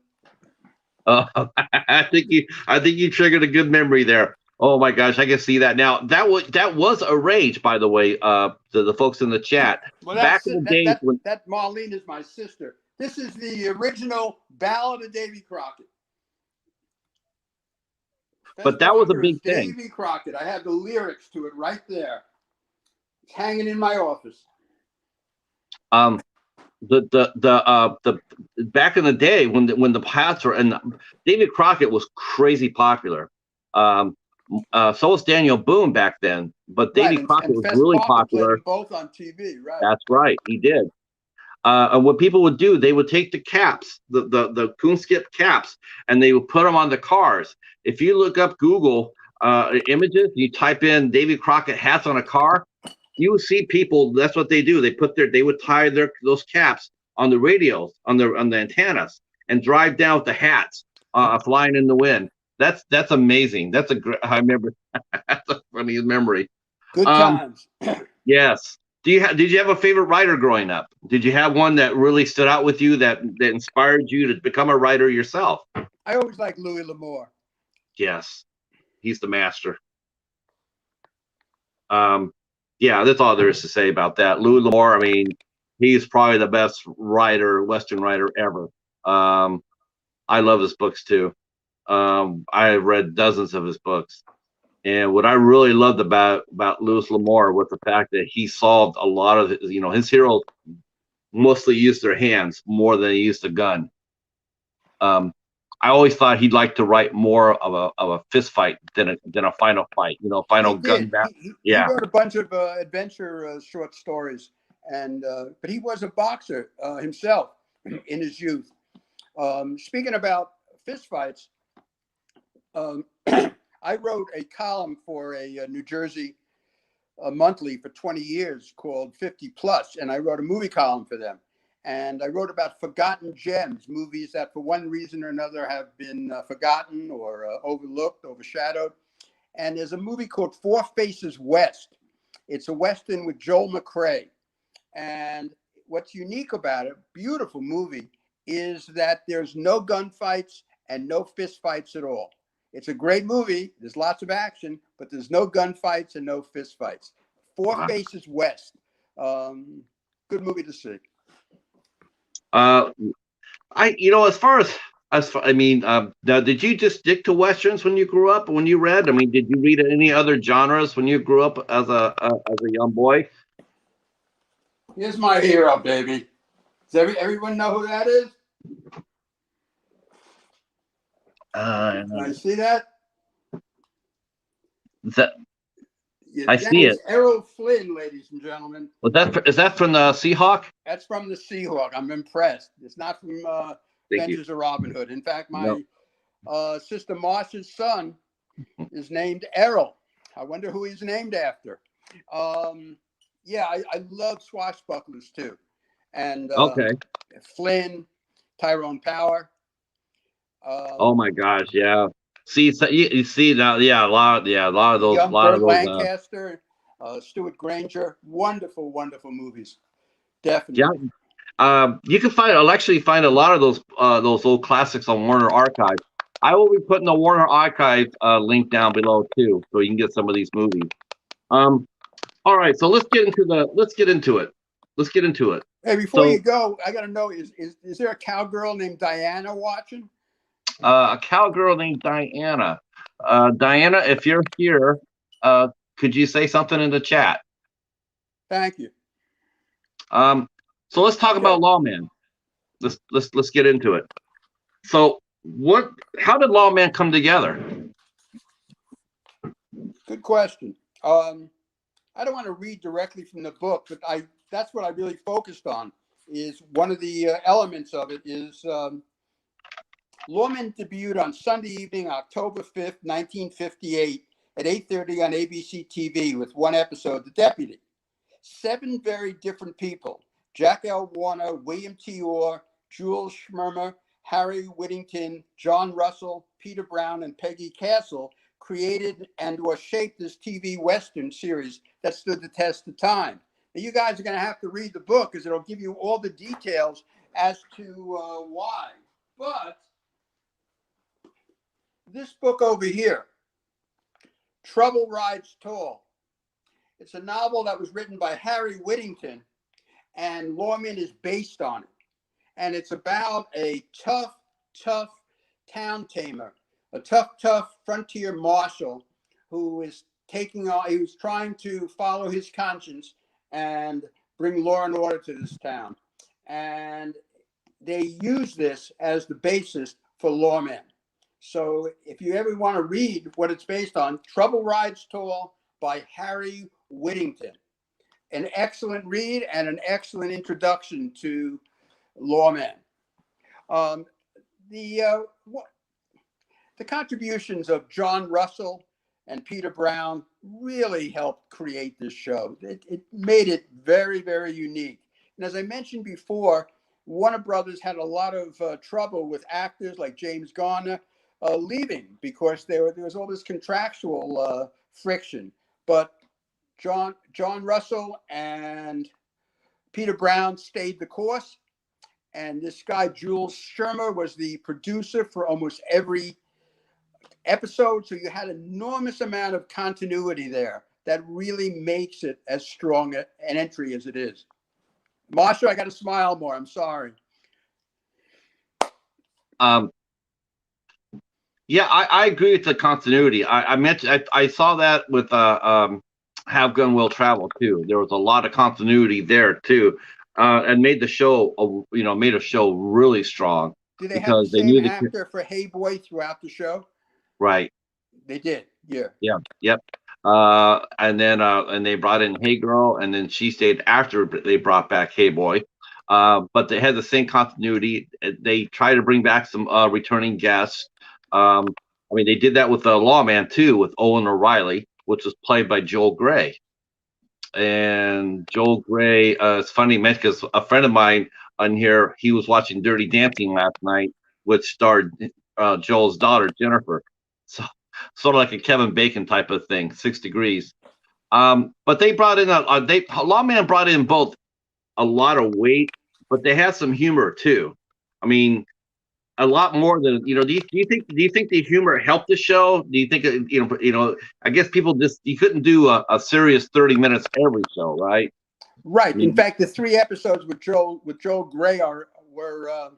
I think you triggered a good memory there. Oh my gosh, I can see that now. That was arranged, by the way, the folks in the chat. Well, Back in the days when, that Marlene is my sister. This is the original Ballad of Davy Crockett. but Best that was a Wonder is big thing. Davy Crockett. I have the lyrics to it right there. It's hanging in my office. The back in the day when the Pats were, and David Crockett was crazy popular. So was Daniel Boone back then, but Right, Davy Crockett and was Fess really Parker played popular. them both on TV, right? That's right, he did. And what people would do, they would take the caps, the coonskip caps, and they would put them on the cars. If you look up Google images, you type in Davy Crockett hats on a car, you will see people. That's what they do. They would tie those caps on the radios, on the antennas, and drive down with the hats flying in the wind. That's amazing. I remember. That's a funny memory. Good Um, times. yes. Did you have a favorite writer growing up? Did you have one that really stood out with you that inspired you to become a writer yourself? I always liked Louis L'Amour. Yes, he's the master. Yeah, that's all there is to say about that. Louis L'Amour, I mean, he's probably the best Western writer ever. I love his books too. I've read dozens of his books. And what I really loved about Louis L'Amour was the fact that he solved a lot of his heroes mostly used their hands more than he used a gun. I always thought he'd like to write more of a fist fight than a final fight, final He gun did. battle. He Yeah, wrote a bunch of adventure short stories, and but he was a boxer himself in his youth. Speaking about fistfights, I wrote a column for a New Jersey monthly for 20 years called 50 Plus, and I wrote a movie column for them. And I wrote about forgotten gems, movies that for one reason or another have been forgotten or overlooked, overshadowed. And there's a movie called Four Faces West. It's a Western with Joel McCrea. And what's unique about it, beautiful movie, is that there's no gunfights and no fist fights at all. It's a great movie. There's lots of action, but there's no gunfights and no fist fights. Four Wow. Faces West. Good movie to see. Now, did you just stick to westerns when you grew up? When you read, I mean, did you read any other genres when you grew up as a young boy? Here's my hero, baby. Does everyone know who that is? Can I see that? Yeah, I see it. Errol Flynn, ladies and gentlemen. Is that from the Seahawk? That's from the Seahawk. I'm impressed. It's not from Adventures of Robin Hood. In fact, my sister Marcia's son is named Errol. I wonder who he's named after. Yeah, I love swashbucklers too. And Okay. Flynn, Tyrone Power. Oh my gosh, yeah. See, so you see now, yeah, a lot of those, Young Burt Lancaster, Stuart Granger. Wonderful, wonderful movies. Definitely. Yeah. You can I'll actually find a lot of those old classics on Warner Archive. I will be putting the Warner Archive link down below too, so you can get some of these movies. All right, so let's get into it. Hey, before you go, I gotta know, is there a cowgirl named Diana watching? A cowgirl named Diana. Diana, if you're here, could you say something in the chat? Thank you. So let's talk about Lawman. Let's get into it. So how did Lawman come together? Good question. I don't want to read directly from the book, but that's what I really focused on. Is one of the elements of it is Lawman debuted on Sunday evening, October 5th, 1958 at 8:30 on ABC TV with one episode, The Deputy. 7 very different people, Jack L. Warner, William T. Orr, Jules Schmermer, Harry Whittington, John Russell, Peter Brown, and Peggy Castle created and or shaped this TV Western series that stood the test of time. You guys are going to have to read the book because it'll give you all the details as to why. But this book over here, Trouble Rides Tall, it's a novel that was written by Harry Whittington, and Lawman is based on it. And it's about a tough town tamer, a tough frontier marshal who is he was trying to follow his conscience and bring law and order to this town. And they use this as the basis for Lawman. So if you ever want to read what it's based on, Trouble Rides Tall by Harry Whittington. An excellent read and an excellent introduction to Lawman. The contributions of John Russell and Peter Brown really helped create this show. It made it very, very unique. And as I mentioned before, Warner Brothers had a lot of trouble with actors like James Garner leaving because there was all this contractual friction. But John Russell and Peter Brown stayed the course. And this guy, Jules Shermer, was the producer for almost every episode. So you had an enormous amount of continuity there that really makes it as strong an entry as it is. Marsha, I got to smile more. I'm sorry. Yeah, I agree with the continuity. I saw that with Have Gun Will Travel too. There was a lot of continuity there too, and made the show made a show really strong. Did they have the same actor for Hey Boy throughout the show? Right. They did. Yeah. Yeah. Yep. And then they brought in Hey Girl, and then she stayed after they brought back Hey Boy. But they had the same continuity. They tried to bring back some returning guests. I mean, they did that with the Lawman too, with Owen O'Reilly, which was played by Joel Grey. And Joel Grey, it's funny because a friend of mine on here, he was watching Dirty Dancing last night, which starred Joel's daughter Jennifer. So sort of like a Kevin Bacon type of thing, 6 Degrees. But they brought in Lawman brought in both a lot of weight, but they had some humor too. I mean, a lot more than Do you think the humor helped the show? Do you think I guess people you couldn't do a serious 30 minutes every show, right? Right. In fact, the 3 episodes with Joel Grey were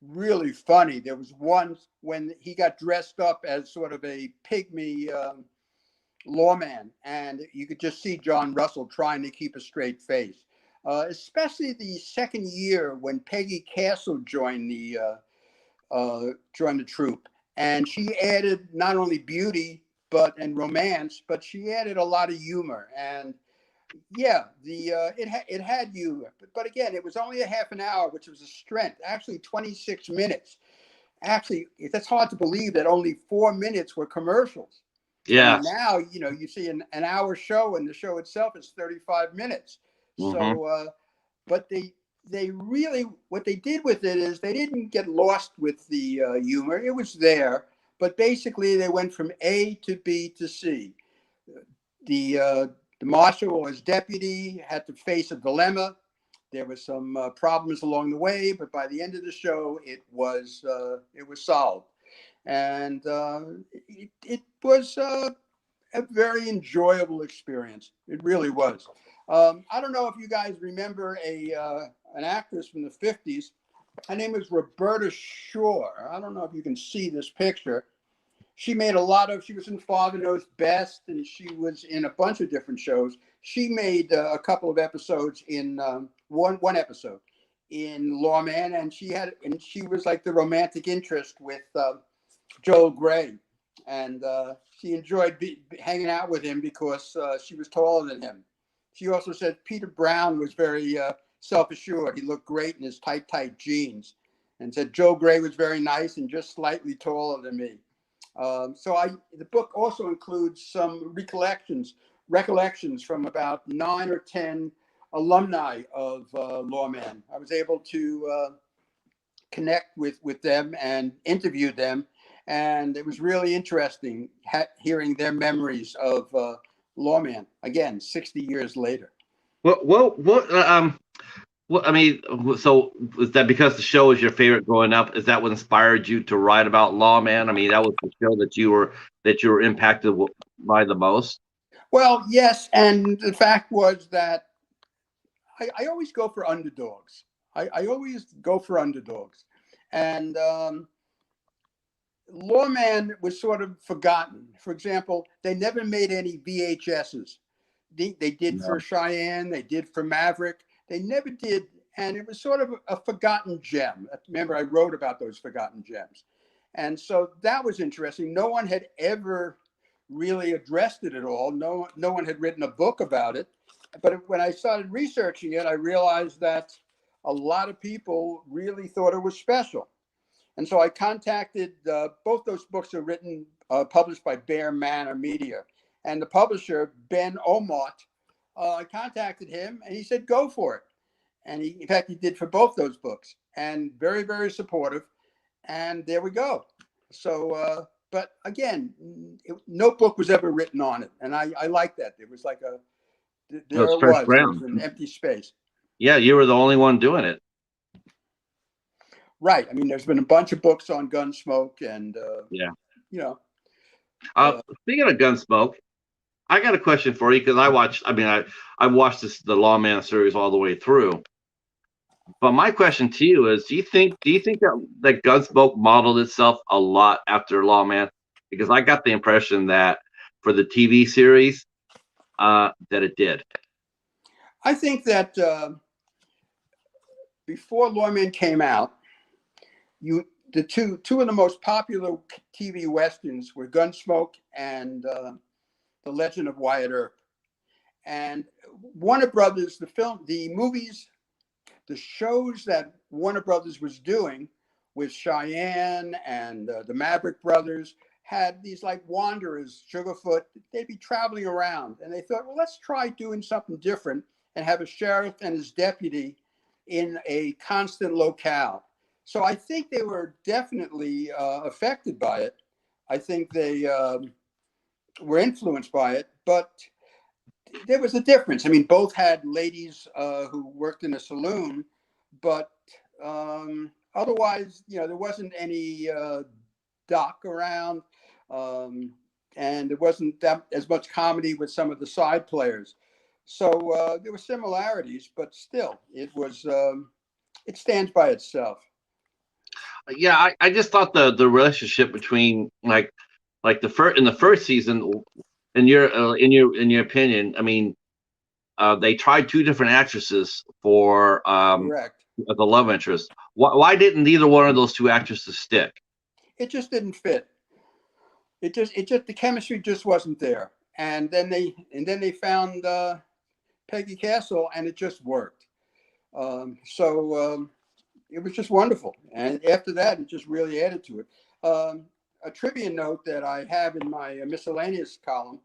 really funny. There was one when he got dressed up as sort of a pygmy lawman, and you could just see John Russell trying to keep a straight face. Especially the second year when Peggy Castle joined the troupe, and she added not only beauty and romance, but she added a lot of humor. And yeah, it had humor, but again, it was only a half an hour, which was a strength. Actually, 26 minutes. Actually, that's hard to believe that only 4 minutes were commercials. Yeah. I mean, now you see an hour show, and the show itself is 35 minutes. Mm-hmm. So, but they really, what they did with it is they didn't get lost with the humor. It was there, but basically they went from A to B to C. The marshal or his deputy had to face a dilemma. There were some problems along the way, but by the end of the show, it was solved, and it was a very enjoyable experience. It really was. I don't know if you guys remember an actress from the 50s. Her name is Roberta Shore. I don't know if you can see this picture. She was in Father Knows Best, and she was in a bunch of different shows. She made a couple of episodes in one episode in Lawman, and she was like the romantic interest with Joel Grey, and she enjoyed hanging out with him because she was taller than him. She also said Peter Brown was very self-assured. He looked great in his tight jeans, and said Joel Grey was very nice and just slightly taller than me. The book also includes some recollections from about 9 or 10 alumni of Lawman. I was able to connect with them and interview them, and it was really interesting hearing their memories of Lawman, again, 60 years later. I mean, so is that because the show was your favorite growing up? Is that what inspired you to write about Lawman? I mean, that was the show that you were impacted by the most. Well, yes, and the fact was that I always go for underdogs. I always go for underdogs, and Lawman was sort of forgotten. For example, they never made any VHSs. They did for No. Cheyenne, they did for Maverick. They never did, and it was sort of a forgotten gem. Remember, I wrote about those forgotten gems. And so that was interesting. No one had ever really addressed it at all. No one had written a book about it. But when I started researching it, I realized that a lot of people really thought it was special. And so I contacted, both those books are written, published by Manor Media. And the publisher, Ben Omot, I contacted him and he said, go for it. And in fact, he did for both those books, and very, very supportive. And there we go. So, but again, no book was ever written on it. And I like that. It was like It was there it fresh was. There was ground. an empty space. Yeah, you were the only one doing it. Right. I mean, there's been a bunch of books on Gunsmoke and, Yeah. you know. Speaking of Gunsmoke, I got a question for you because I watched the Lawman series all the way through. But my question to you is, do you think that Gunsmoke modeled itself a lot after Lawman? Because I got the impression that for the TV series, that it did. I think that before Lawman came out, the two of the most popular TV westerns were Gunsmoke and The Legend of Wyatt Earp. And Warner Brothers, the movies, the shows that Warner Brothers was doing with Cheyenne and the Maverick Brothers had these like wanderers, Sugarfoot. They'd be traveling around, and they thought, well, let's try doing something different and have a sheriff and his deputy in a constant locale. So I think they were definitely affected by it. I think they were influenced by it, but there was a difference. I mean, both had ladies who worked in a saloon, but otherwise, there wasn't any doc around, and there wasn't that as much comedy with some of the side players. So there were similarities, but still, it stands by itself. Yeah, I just thought the relationship between like in the first season, in your opinion, I mean, they tried two different actresses for Correct. the love interest. Why didn't either one of those two actresses stick? It just didn't fit. It just the chemistry just wasn't there. And then they found Peggy Castle, and it just worked. So it was just wonderful. And after that, it just really added to it. A trivia note that I have in my miscellaneous column.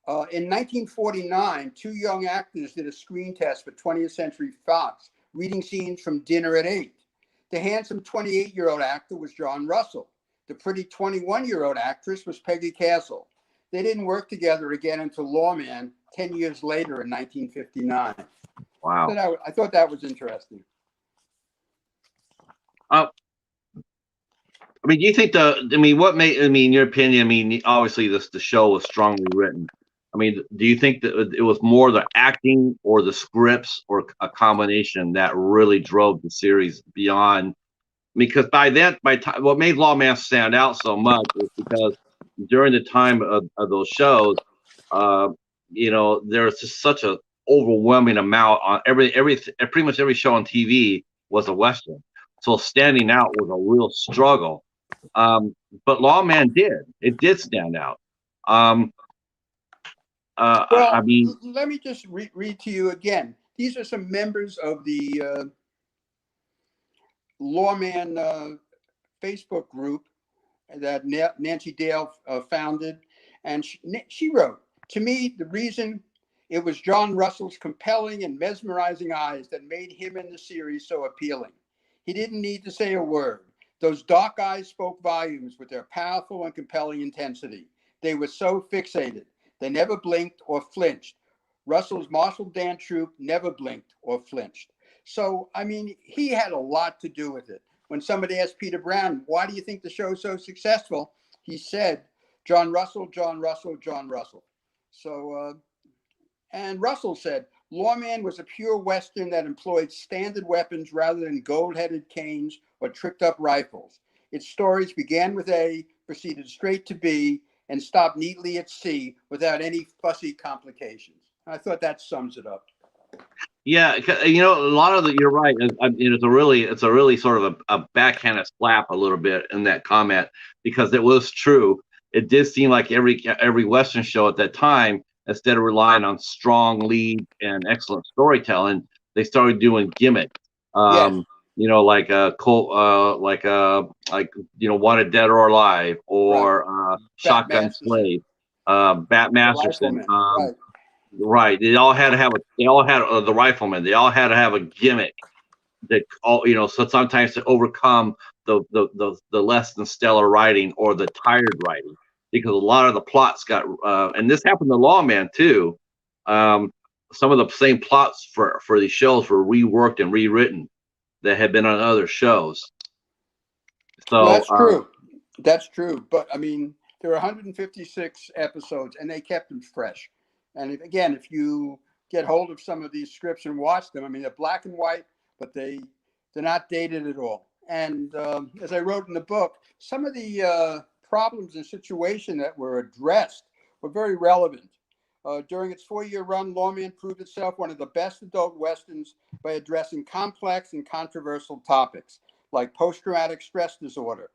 In 1949, two young actors did a screen test for 20th Century Fox, reading scenes from Dinner at 8. The handsome 28-year-old actor was John Russell. The pretty 21-year-old actress was Peggy Castle. They didn't work together again until Lawman 10 years later in 1959. Wow. So I thought that was interesting. I mean, do you think in your opinion, I mean, obviously the show was strongly written. I mean, do you think that it was more the acting or the scripts or a combination that really drove the series beyond? Because what made Lawman stand out so much is because during the time of those shows, there was just such a overwhelming amount on pretty much every show on TV was a Western. So standing out was a real struggle. But Lawman did stand out. Well, I mean, let me just read to you again. These are some members of the Lawman Facebook group that Nancy Dale founded. And she wrote, to me, the reason it was John Russell's compelling and mesmerizing eyes that made him in the series so appealing. He didn't need to say a word. Those dark eyes spoke volumes with their powerful and compelling intensity. They were so fixated. They never blinked or flinched. Russell's Marshal Dan Troop never blinked or flinched. So, I mean, he had a lot to do with it. When somebody asked Peter Brown, why do you think the show's so successful? He said, John Russell, John Russell, John Russell. So, and Russell said, Lawman was a pure Western that employed standard weapons rather than gold-headed canes or tricked-up rifles. Its stories began with A, proceeded straight to B, and stopped neatly at C without any fussy complications. I thought that sums it up. Yeah, a lot of you're right. It's a really sort of a backhanded slap a little bit in that comment, because it was true. It did seem like every Western show at that time, instead of relying on strong lead and excellent storytelling, they started doing gimmicks. Yes. Like Wanted Dead or Alive, or Shotgun Slave, Bat Masterson. Right. Right. They all had the rifleman. They all had to have a gimmick that so sometimes to overcome the less than stellar writing or the tired writing, because a lot of the plots got and this happened to Lawman too. Some of the same plots for these shows were reworked and rewritten that had been on other shows. So well, that's true. That's true. But I mean, there were 156 episodes, and they kept them fresh. And if you get hold of some of these scripts and watch them, I mean, they're black and white, but they're not dated at all. And as I wrote in the book, some of the problems and situations that were addressed were very relevant. During its 4-year run, Lawman proved itself one of the best adult westerns by addressing complex and controversial topics like post-traumatic stress disorder,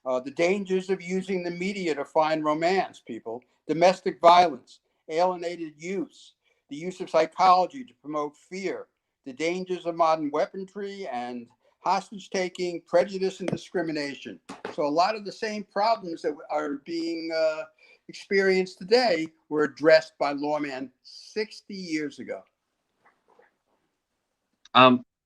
the dangers of using the media to find romance, domestic violence, alienated youth, the use of psychology to promote fear, the dangers of modern weaponry and hostage taking, prejudice, and discrimination. So a lot of the same problems that are being experienced today were addressed by Lawman 60 years ago.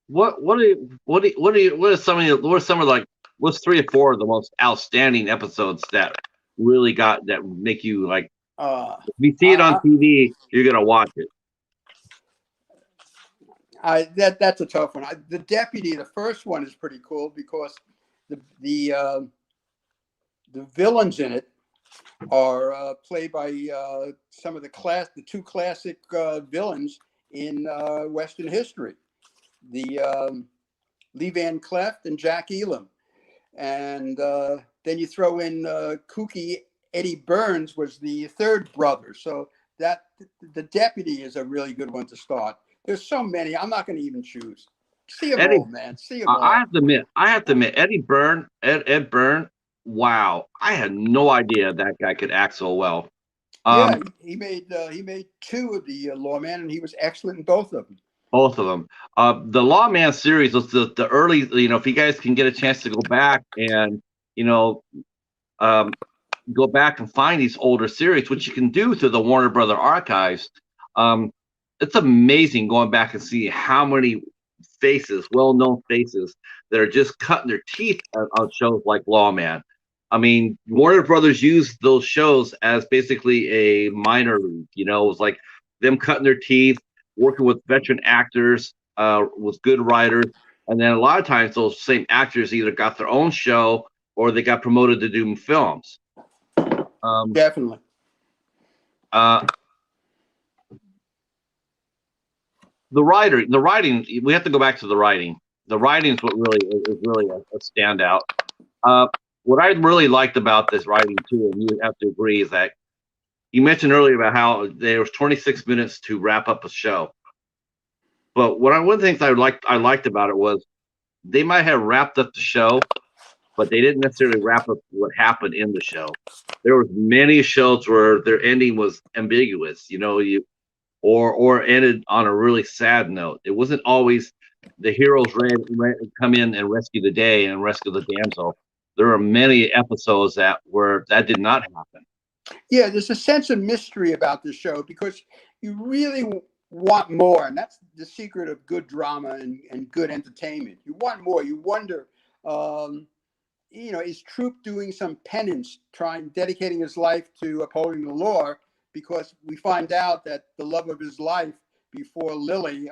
What are some of like what's 3 or 4 of the most outstanding episodes that really that make you like, if you see it on TV, you're gonna watch it? That's a tough one. The Deputy, the first one, is pretty cool because the villains in it are played by some of the 2 classic villains in Western history, the Lee Van Cleft and Jack Elam. And then you throw in kooky Eddie Burns was the 3rd brother. So that the Deputy is a really good one to start. There's so many. I'm not going to even choose. See them all, man. See them all. I have to admit, Ed Byrne. Wow, I had no idea that guy could act so well. Yeah, he made 2 of the Lawman, and he was excellent in both of them. Both of them. The Lawman series was the early. If you guys can get a chance to go back and go back and find these older series, which you can do through the Warner Brother archives. It's amazing going back and see how many faces, well-known faces, that are just cutting their teeth on shows like Lawman. I mean, Warner Brothers used those shows as basically a minor league. It was like them cutting their teeth, working with veteran actors, with good writers, and then a lot of times those same actors either got their own show or they got promoted to do films. Definitely. The writing. We have to go back to the writing. The writing is what is really a standout. What I really liked about this writing too, and you have to agree, is that you mentioned earlier about how there was 26 minutes to wrap up a show. But one of the things I liked about it was they might have wrapped up the show, but they didn't necessarily wrap up what happened in the show. There were many shows where their ending was ambiguous, or ended on a really sad note. It wasn't always the heroes come in and rescue the day and rescue the damsel. There are many episodes that did not happen. Yeah, there's a sense of mystery about the show because you really want more, and that's the secret of good drama and good entertainment. You want more. You wonder, is Troop doing some penance, dedicating his life to upholding the law, because we find out that the love of his life before Lily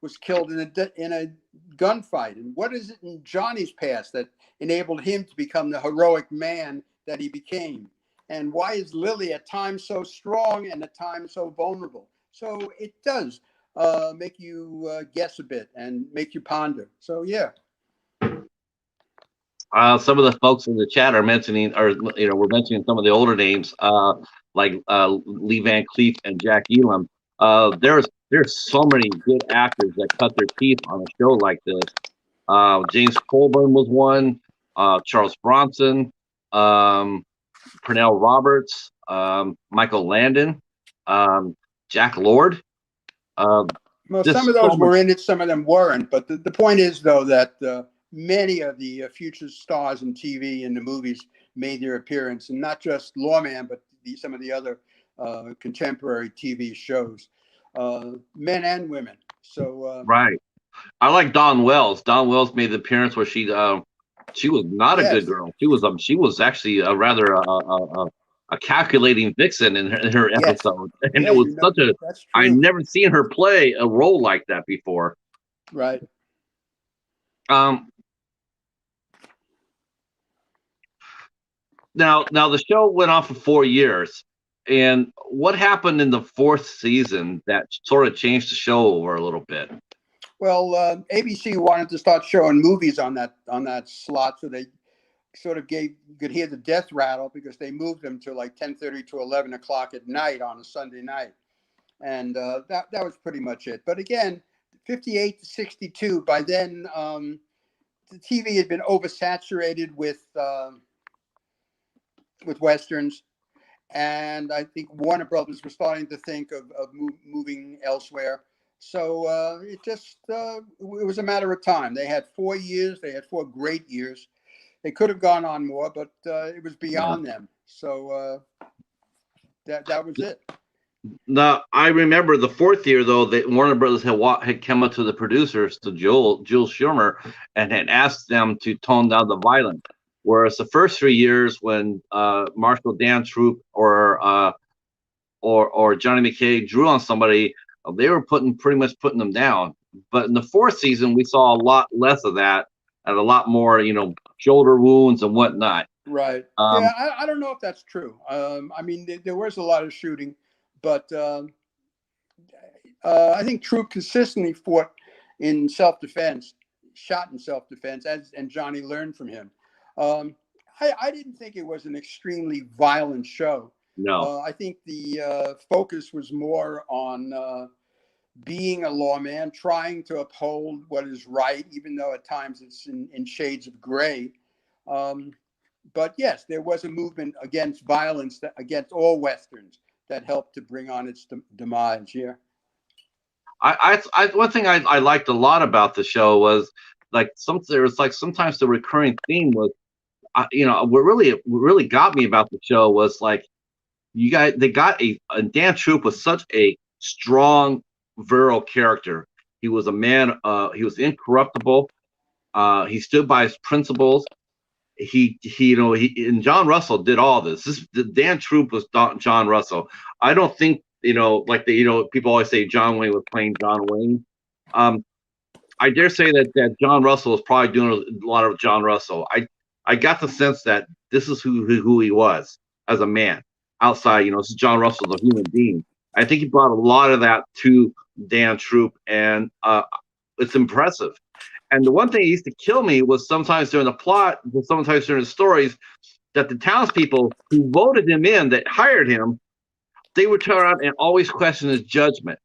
was killed in a gunfight. And what is it in Johnny's past that enabled him to become the heroic man that he became? And why is Lily at times so strong and at times so vulnerable? So it does make you guess a bit and make you ponder. So yeah. Some of the folks in the chat are mentioning, or we're mentioning some of the older names, like Lee Van Cleef and Jack Elam. There's so many good actors that cut their teeth on a show like this. James Colburn was one. Charles Bronson, Pernell Roberts, Michael Landon, Jack Lord. Well, some of those were in it, some of them weren't. But the point is, though, that many of the future stars in TV and the movies made their appearance, and not just Lawman, but some of the other contemporary TV shows, men and women. So right. I like Dawn Wells. Dawn Wells made the appearance where she was not a good girl. She was actually a rather a calculating vixen in her episode, and it was such a. I never seen her play a role like that before. Right. Now the show went on for 4 years, and what happened in the 4th season that sort of changed the show over a little bit? Well, ABC wanted to start showing movies on that slot, so they sort of you could hear the death rattle because they moved them to like 10:30 to 11 o'clock at night on a Sunday night, and that was pretty much it. But again, 58 to 62. By then, the TV had been oversaturated with westerns, and I think Warner Brothers was starting to think of moving elsewhere. So it was a matter of time. They had 4 years. They had 4 great years. They could have gone on more, but it was beyond them. So that was it. Now, I remember the 4th year, though, that Warner Brothers had come up to the producers, to Jules Schumer, and had asked them to tone down the violence. Whereas the first 3 years, when Marshall Dan Troop or Johnny McKay drew on somebody, they were pretty much putting them down. But in the 4th season, we saw a lot less of that and a lot more, shoulder wounds and whatnot. Right. Yeah, I don't know if that's true. I mean, there was a lot of shooting, but I think Troop consistently fought in self-defense, shot in self-defense, and Johnny learned from him. I didn't think it was an extremely violent show. No. I think the focus was more on being a lawman, trying to uphold what is right, even though at times it's in shades of gray. But yes, there was a movement against violence, against all Westerns, that helped to bring on its demise. Yeah. One thing I liked a lot about the show was sometimes the recurring theme was, what really got me about the show was they got Dan Troop was such a strong, virile character. He was a man. He was incorruptible. He stood by his principles. And John Russell did all this. Dan Troop was John Russell. I don't think people always say John Wayne was playing John Wayne. I dare say that John Russell was probably doing a lot of John Russell. I got the sense that this is who he was as a man outside. This is John Russell, the human being. I think he brought a lot of that to Dan Troop, and it's impressive. And the one thing that used to kill me was sometimes during the plot, sometimes during the stories, that the townspeople who voted him in, that hired him, they would turn around and always question his judgment.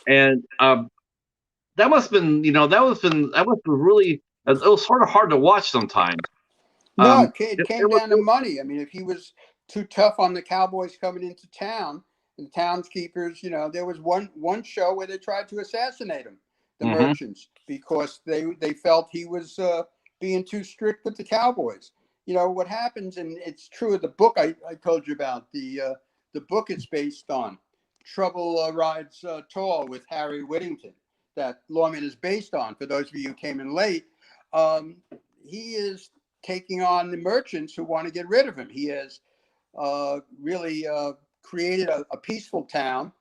And that must have been, really, it was sort of hard to watch sometimes. No, it came down to money. I mean, if he was too tough on the cowboys coming into town, and townskeepers, there was one show where they tried to assassinate him, the merchants, because they felt he was being too strict with the cowboys. What happens, and it's true of the book I told you about, the book it's based on, Trouble Rides Tall, with Harry Whittington, that Lawman is based on. For those of you who came in late, he is taking on the merchants who want to get rid of him. He has really created a peaceful town,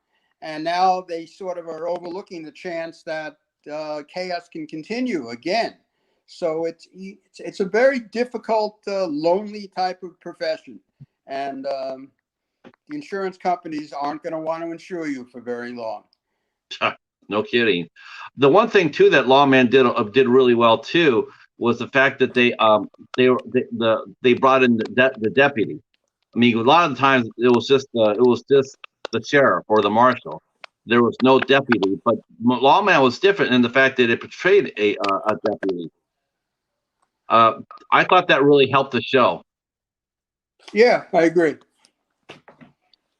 and now they sort of are overlooking the chance that chaos can continue again. So it's a very difficult, lonely type of profession, and the insurance companies aren't going to want to insure you for very long. No kidding. The one thing too that Lawman did really well too was the fact that they brought in the deputy. I mean, a lot of the times it was just the sheriff or the marshal. There was no deputy, but Lawman was different in the fact that it portrayed a deputy. I thought that really helped the show. Yeah, I agree.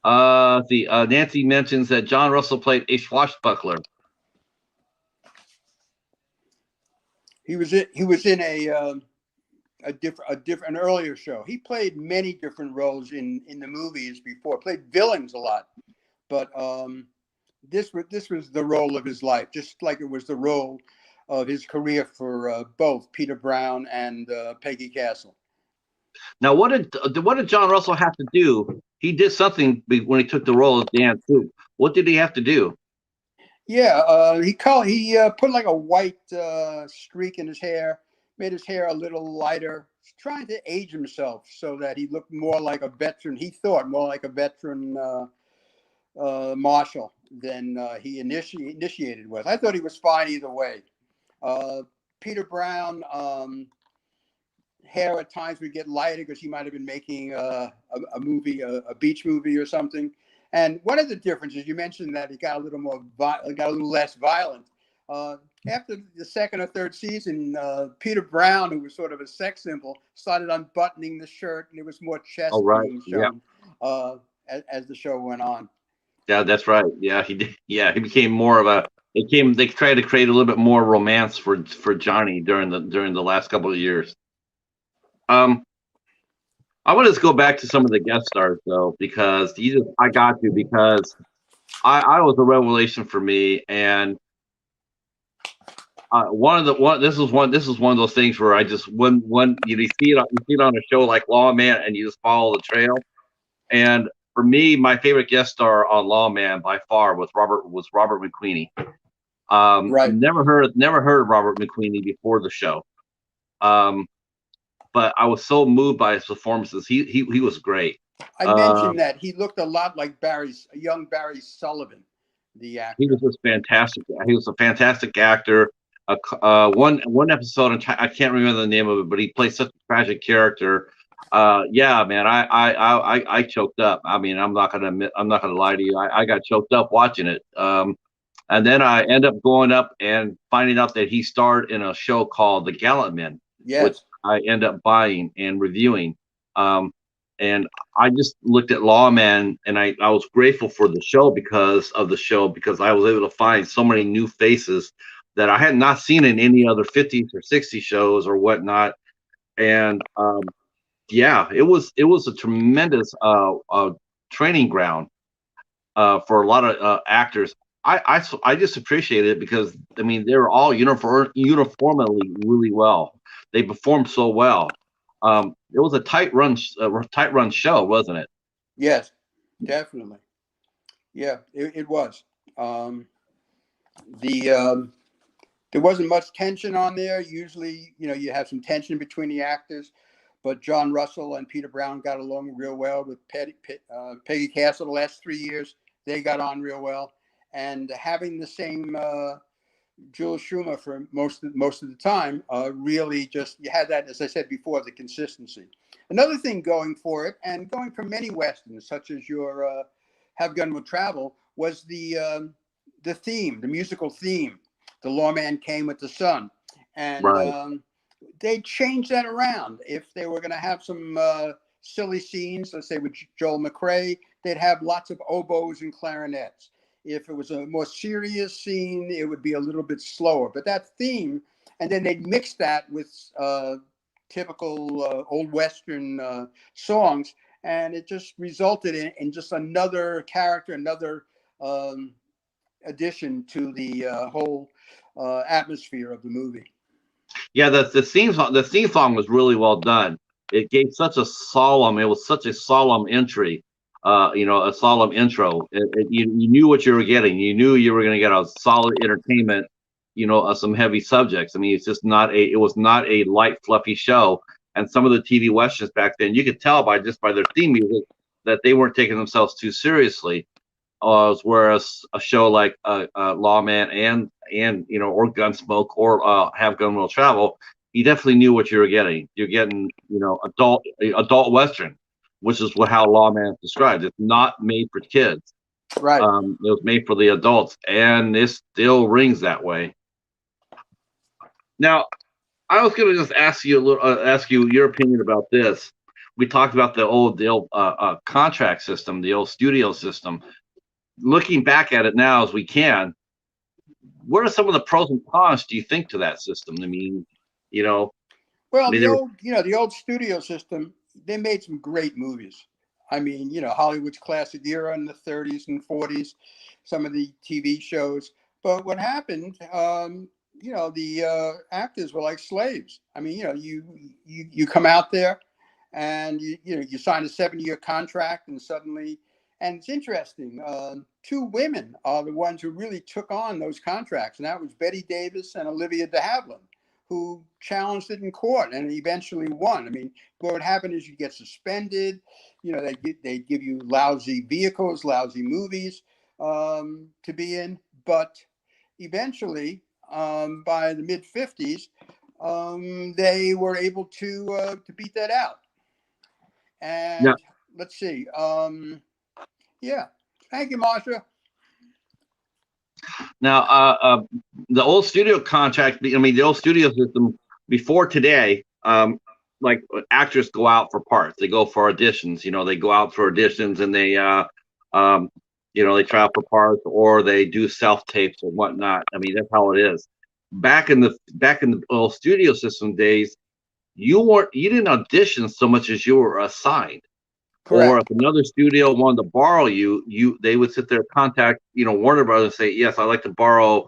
Nancy mentions that John Russell played a swashbuckler. He was in an earlier show. He played many different roles in the movies before. Played villains a lot, but this was the role of his life, just like it was the role of his career for both Peter Brown and Peggy Castle. Now, what did John Russell have to do? He did something when he took the role of Dan Troop. What did he have to do? Yeah, he put like a white streak in his hair, made his hair a little lighter, trying to age himself so that he looked more like a veteran. He thought more like a veteran marshal than he initiated with. I thought he was fine either way. Peter Brown, hair at times would get lighter because he might have been making a movie, a beach movie or something. And one of the differences, you mentioned that it got a little less violent. After the second or third season, Peter Brown, who was sort of a sex symbol, started unbuttoning the shirt, and it was more chest being shown as the show went on. Yeah, that's right. Yeah, he did. Yeah, he became more of a. They tried to create a little bit more romance for Johnny during the last couple of years. I want to just go back to some of the guest stars though, because I got to, because I was a revelation for me, and this is one of those things where I just when you see it on a show like Lawman and you just follow the trail. And for me, my favorite guest star on Lawman by far was Robert McQueenie. Right. Never heard of Robert McQueenie before the show. But I was so moved by his performances. He was great. I mentioned that he looked a lot like young Barry Sullivan, the actor. He was just fantastic. He was a fantastic actor. One episode, I can't remember the name of it, but he played such a tragic character. Yeah, man, I choked up. I mean, I'm not gonna lie to you. I got choked up watching it. And then I end up going up and finding out that he starred in a show called The Gallant Men, which I end up buying and reviewing. And I just looked at Lawman, and I was grateful for the show because I was able to find so many new faces that I had not seen in any other 50s or 60s shows or whatnot. And yeah, it was a tremendous training ground for a lot of actors. I just appreciated it because I mean they were all uniformly really well. They performed so well. It was a tight run show, wasn't it? Yes, definitely. Yeah, it was. There wasn't much tension on there. Usually, you have some tension between the actors, but John Russell and Peter Brown got along real well with Peggy Castle the last 3 years. They got on real well, and having the same Jules Schumer for most of the time, really just, you had that, as I said before, the consistency. Another thing going for it, and going for many Westerns, such as your Have Gun Will Travel, was the theme, the musical theme. The Lawman Came with the Sun. And right. They changed that around. If they were going to have some silly scenes, let's say with Joel McRae, they'd have lots of oboes and clarinets. If it was a more serious scene, it would be a little bit slower. But that theme, and then they'd mix that with typical old Western songs, and it just resulted in just another character, another addition to the whole atmosphere of the movie. Yeah, the theme song was really well done. It was such a solemn entry. a solemn intro. You knew what you were getting. You knew you were going to get a solid entertainment, some heavy subjects. I mean, it was not a light, fluffy show. And some of the TV westerns back then, you could tell by their theme music that they weren't taking themselves too seriously. Whereas a show like Lawman and or Gunsmoke or Have Gun Will Travel, you definitely knew what you were getting. You're getting adult western, which is how Lawman is described. It's not made for kids. Right. It was made for the adults, and it still rings that way. Now, I was going to just ask you your opinion about this. We talked about the old contract system, the old studio system. Looking back at it now as we can, what are some of the pros and cons do you think to that system? I mean, well, the old studio system, they made some great movies. I mean, Hollywood's classic era in the 30s and 40s, some of the TV shows. But what happened, the actors were like slaves. I mean, you come out there and you sign a 7-year contract, and suddenly, and it's interesting, 2 women are the ones who really took on those contracts, and that was Betty Davis and Olivia de Havilland, who challenged it in court and eventually won. I mean, what would happen is you get suspended. They'd give you lousy vehicles, lousy movies to be in, but eventually, by the mid 50s, they were able to beat that out. And let's see. Yeah. Thank you, Marsha. Now, the old studio contract, the old studio system before today, like actors go out for parts, they go for auditions, they go out for auditions and they try out for parts, or they do self-tapes or whatnot. I mean, that's how it is. Back in the old studio system days, you didn't audition so much as you were assigned. Correct. Or if another studio wanted to borrow they would sit there and contact, Warner Brothers and say, yes, I'd like to borrow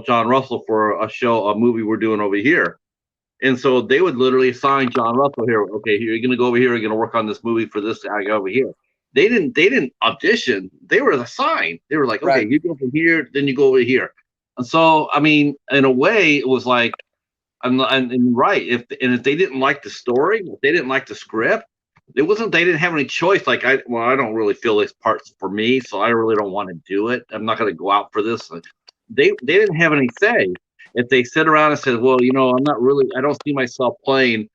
John Russell for a movie we're doing over here. And so they would literally assign John Russell here. Okay, here, you're gonna go over here, you're gonna work on this movie for this guy over here. They didn't audition, they were assigned. They were like, okay, right, you go from here, then you go over here. And so, I mean, in a way, it was like, and right, if they didn't like the story, if they didn't like the script, they didn't have any choice. Like, I don't really feel this part's for me, so I really don't want to do it. I'm not going to go out for this. They didn't have any say. If they sit around and said, well, I don't see myself playing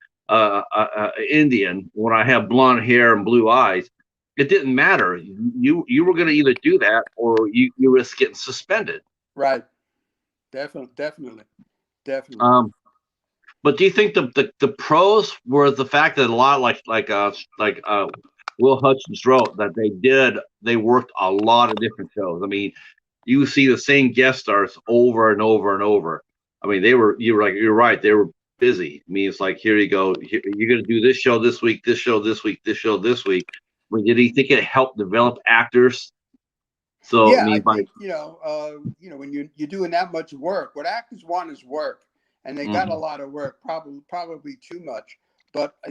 Indian when I have blonde hair and blue eyes. It didn't matter. You were going to either do that or you risk getting suspended. Right. Definitely. But do you think the pros were the fact that a lot like Will Hutchins wrote that they worked a lot of different shows. I mean, you see the same guest stars over and over and over. I mean, you're right, they were busy. I mean, it's like, here you go, you're going to do this show this week, this show this week, this show this week. I mean, did he think it helped develop actors? So yeah, I think when you're doing that much work, what actors want is work. And they got a lot of work, probably too much. But I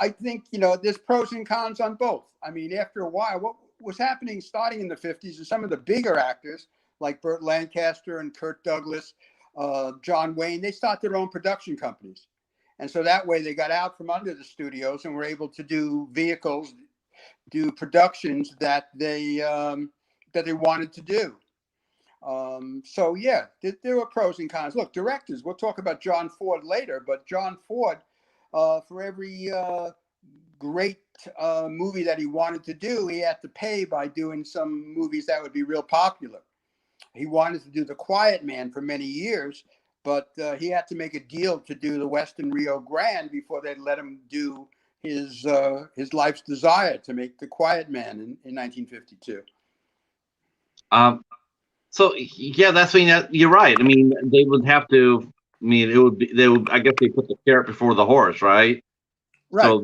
think, there's pros and cons on both. I mean, after a while, what was happening starting in the 50s is some of the bigger actors like Burt Lancaster and Kirk Douglas, John Wayne, they start their own production companies. And so that way they got out from under the studios and were able to do productions that they wanted to do. So yeah, there were pros and cons. Look, directors, we'll talk about John Ford later, but John Ford, for every great movie that he wanted to do, he had to pay by doing some movies that would be real popular. He wanted to do The Quiet Man for many years, but he had to make a deal to do the Western Rio Grande before they'd let him do his life's desire, to make The Quiet Man in 1952. So yeah, you're right. I mean, they would have to. I mean, I guess they put the carrot before the horse, right? Right. So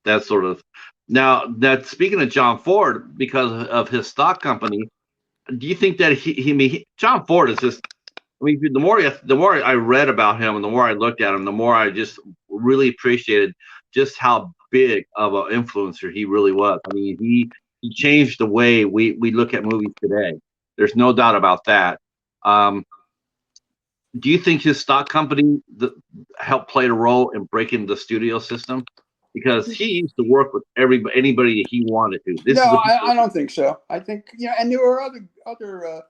that sort of. Now, that speaking of John Ford, because of his stock company, do you think that John Ford is just? I mean, the more I read about him, and the more I looked at him, the more I just really appreciated just how big of an influencer he really was. I mean, he changed the way we look at movies today. There's no doubt about that. Um, do you think his stock company helped play a role in breaking the studio system? Because he used to work with anybody he wanted to. This No, is the I don't think so. I think, and there were other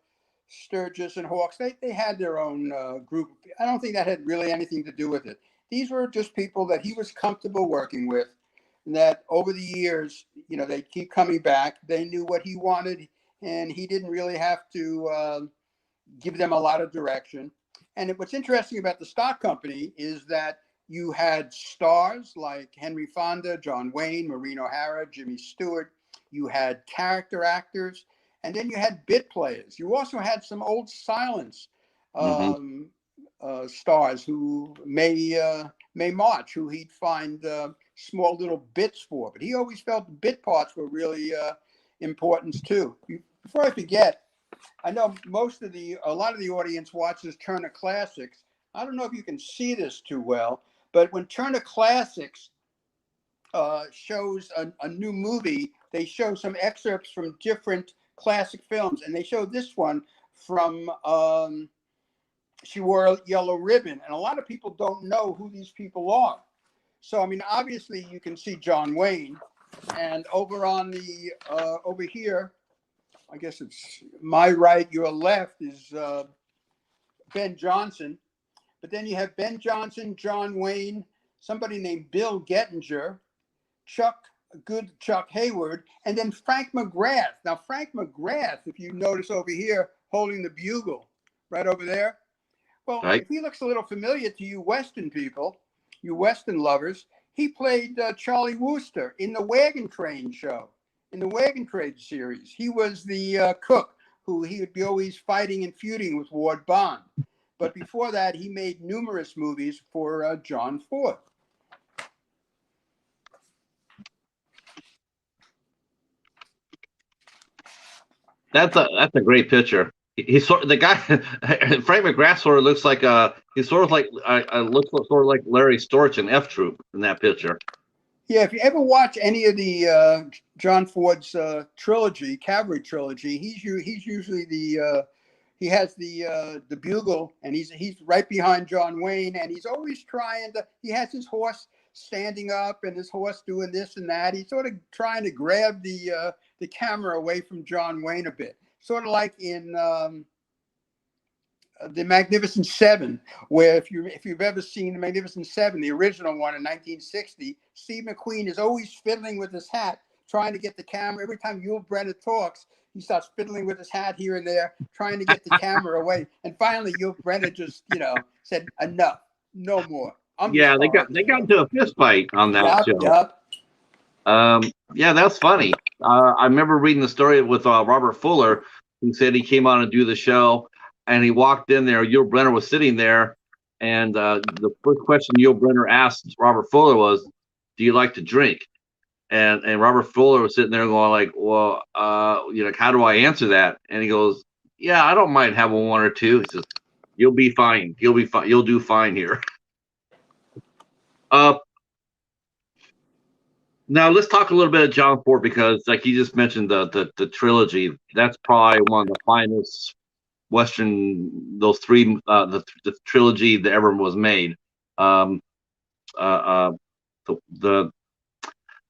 Sturgis and Hawks. They had their own group. I don't think that had really anything to do with it. These were just people that he was comfortable working with, and that over the years, they keep coming back. They knew what he wanted, and he didn't really have to give them a lot of direction. And what's interesting about the stock company is that you had stars like Henry Fonda, John Wayne, Maureen O'Hara, Jimmy Stewart. You had character actors, and then you had bit players. You also had some old silence stars who May March, who he'd find small little bits for. But he always felt the bit parts were really important too. Before I forget, I know a lot of the audience watches Turner Classics. I don't know if you can see this too well, but when Turner Classics shows a new movie, they show some excerpts from different classic films, and they show this one from She Wore a Yellow Ribbon, and a lot of people don't know who these people are. So, I mean, obviously you can see John Wayne, and over on the over here, I guess it's my right, your left is Ben Johnson. But then you have Ben Johnson, John Wayne, somebody named Bill Gettinger, Chuck Hayward, and then Frank McGrath. Now, Frank McGrath, if you notice over here, holding the bugle right over there. Well, right. if he looks a little familiar to you Western people, you Western lovers, he played Charlie Wooster in the Wagon Train show, in the Wagon Train series. He was the cook who he would be always fighting and feuding with Ward Bond. But before that, he made numerous movies for John Ford. That's a great picture. He's the guy. Frank McGrath sort of looks like he's sort of like looks sort of like Larry Storch in F Troop in that picture. Yeah, if you ever watch any of the John Ford's trilogy, Cavalry trilogy, he's usually he has the bugle, and he's right behind John Wayne, and he's always trying to. He has his horse standing up and his horse doing this and that. He's sort of trying to grab the camera away from John Wayne a bit, sort of like in the Magnificent Seven, where if you've ever seen the Magnificent Seven, the original one in 1960, Steve McQueen is always fiddling with his hat, trying to get the camera. Every time Yul Brynner talks, he starts fiddling with his hat here and there, trying to get the camera away. And finally, Yul Brynner just, said, "Enough, no more." Yeah, they got into a fist fight on that show. Yep. Yeah, that's funny. I remember reading the story with Robert Fuller, who said he came on to do the show, and he walked in there. Yul Brynner was sitting there, and the first question Yul Brynner asked Robert Fuller was, "Do you like to drink?" And Robert Fuller was sitting there going like, "Well, how do I answer that?" And he goes, "Yeah, I don't mind having one or two." He says, "You'll be fine. You'll be fine. You'll do fine here." Now let's talk a little bit of John Ford, because like you just mentioned the trilogy. That's probably one of the finest Western, those three, the trilogy that ever was made. The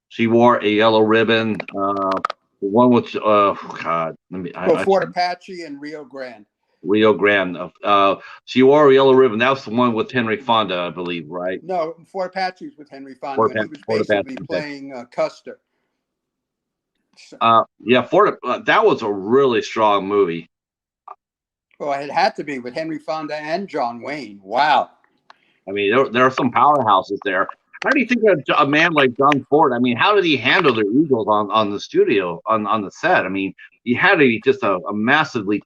She Wore a Yellow Ribbon. The one with God, Fort Apache and Rio Grande. Rio Grande. She Wore a Yellow Ribbon. That was the one with Henry Fonda, I believe, right? No, Fort Apache was with Henry Fonda. He was basically playing Custer. Yeah, that was a really strong movie. Well, it had to be with Henry Fonda and John Wayne. Wow. I mean, there are some powerhouses there. How do you think a man like John Ford? I mean, how did he handle the Eagles on the studio, on the set? I mean, he had to be just a massively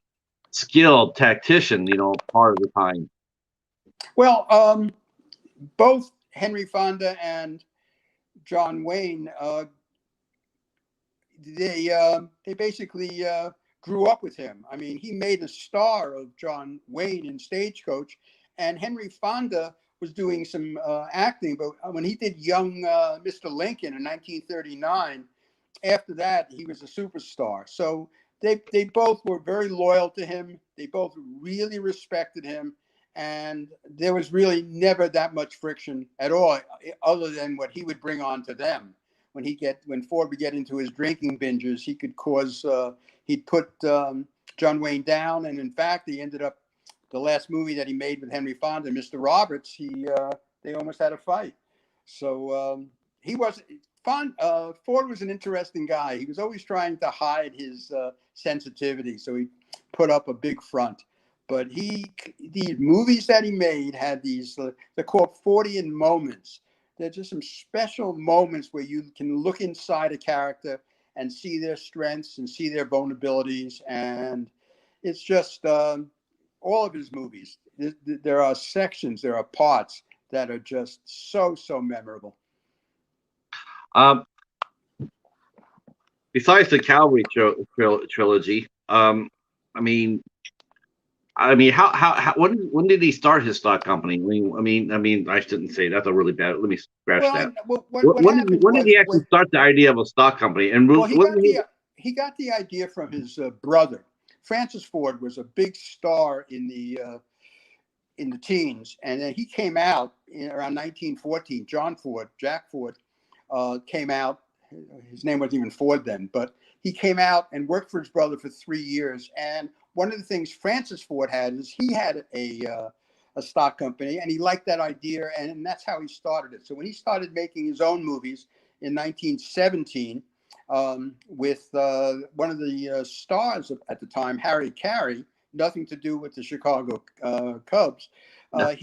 skilled tactician, part of the time. Well, both Henry Fonda and John Wayne, they basically grew up with him. I mean, he made a star of John Wayne in Stagecoach, and Henry Fonda was doing some acting, but when he did young Mr. Lincoln in 1939, after that, he was a superstar. So they both were very loyal to him. They both really respected him. And there was really never that much friction at all, other than what he would bring on to them. When Ford would get into his drinking binges, he could cause, he'd put John Wayne down. And in fact, he ended up, the last movie that he made with Henry Fonda, Mr. Roberts, they almost had a fight. So he was, Ford was an interesting guy. He was always trying to hide his sensitivity, so he put up a big front. But these movies that he made had these, they're called Fordian moments. They're just some special moments where you can look inside a character and see their strengths and see their vulnerabilities. And it's just all of his movies. There are sections, there are parts that are just so memorable. Besides the Calvary trilogy, how when did he start his stock company? I shouldn't say that's a really bad. Let me scratch that. When did he actually start the idea of a stock company? And he got the idea from his brother. Francis Ford was a big star in the teens, and then he came out in around 1914. Jack Ford, came out. His name wasn't even Ford then, but he came out and worked for his brother for 3 years. And one of the things Francis Ford had is he had a stock company, and he liked that idea, and that's how he started it. So when he started making his own movies in 1917, with one of the stars at the time, Harry Carey, nothing to do with the Chicago Cubs, No.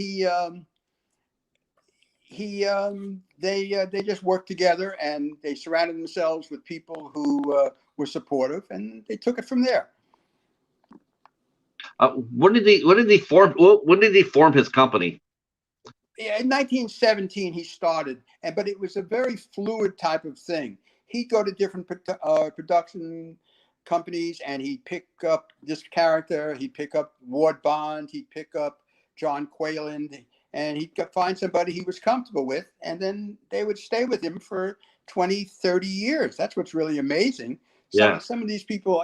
They just worked together, and they surrounded themselves with people who were supportive, and they took it from there. When did he form his company? Yeah, in 1917 he started, but it was a very fluid type of thing. He'd go to different production companies, and he'd pick up this character. He'd pick up Ward Bond. He'd pick up John Quayland, and he'd find somebody he was comfortable with, and then they would stay with him for 20, 30 years. That's what's really amazing. Some of these people,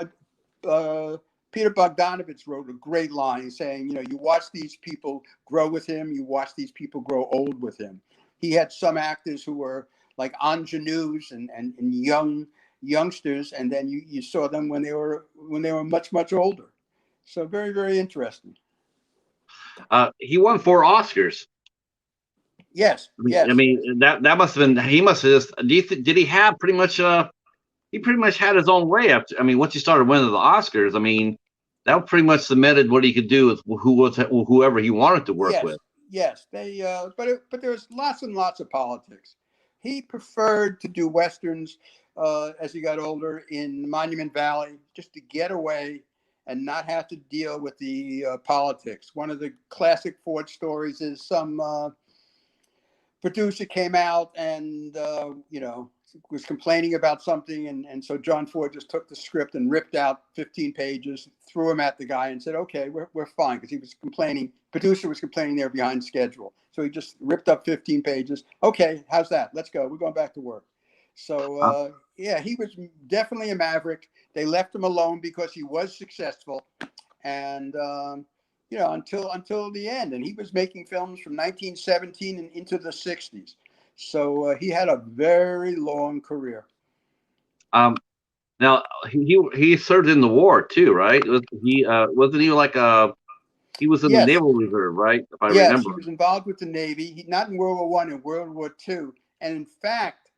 Peter Bogdanovich wrote a great line saying, you watch these people grow with him, you watch these people grow old with him. He had some actors who were like ingenues and youngsters, and then you saw them when they were much older. So very, very interesting. He won 4 Oscars. Yes. I mean, that must have been, he must have just, did he have pretty much, he pretty much had his own way after, once he started winning the Oscars, that pretty much cemented what he could do with whoever he wanted to work with. Yes, but there was lots and lots of politics. He preferred to do Westerns as he got older in Monument Valley, just to get away and not have to deal with the politics. One of the classic Ford stories is some producer came out and was complaining about something, and so John Ford just took the script and ripped out 15 pages, threw them at the guy, and said, "Okay, we're fine," because he was complaining. Producer was complaining they're behind schedule, so he just ripped up 15 pages. "Okay, how's that? Let's go. We're going back to work." So he was definitely a maverick. They left him alone because he was successful, and until the end. And he was making films from 1917 and into the 60s. So he had a very long career. Now he served in the war too, right? Wasn't he like he was in the Naval Reserve, right? If I remember. He was involved with the Navy. Not in World War I, in World War II. And in fact,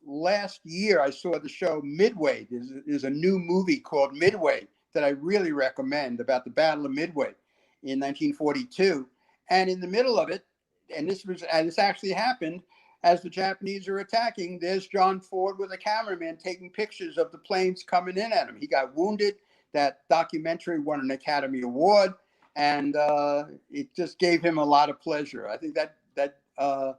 last year I saw the show Midway. There's a new movie called Midway that I really recommend, about the Battle of Midway in 1942. And in the middle of it, and this actually happened, as the Japanese are attacking, there's John Ford with a cameraman taking pictures of the planes coming in at him. He got wounded. That documentary won an Academy Award, and it just gave him a lot of pleasure. I think that the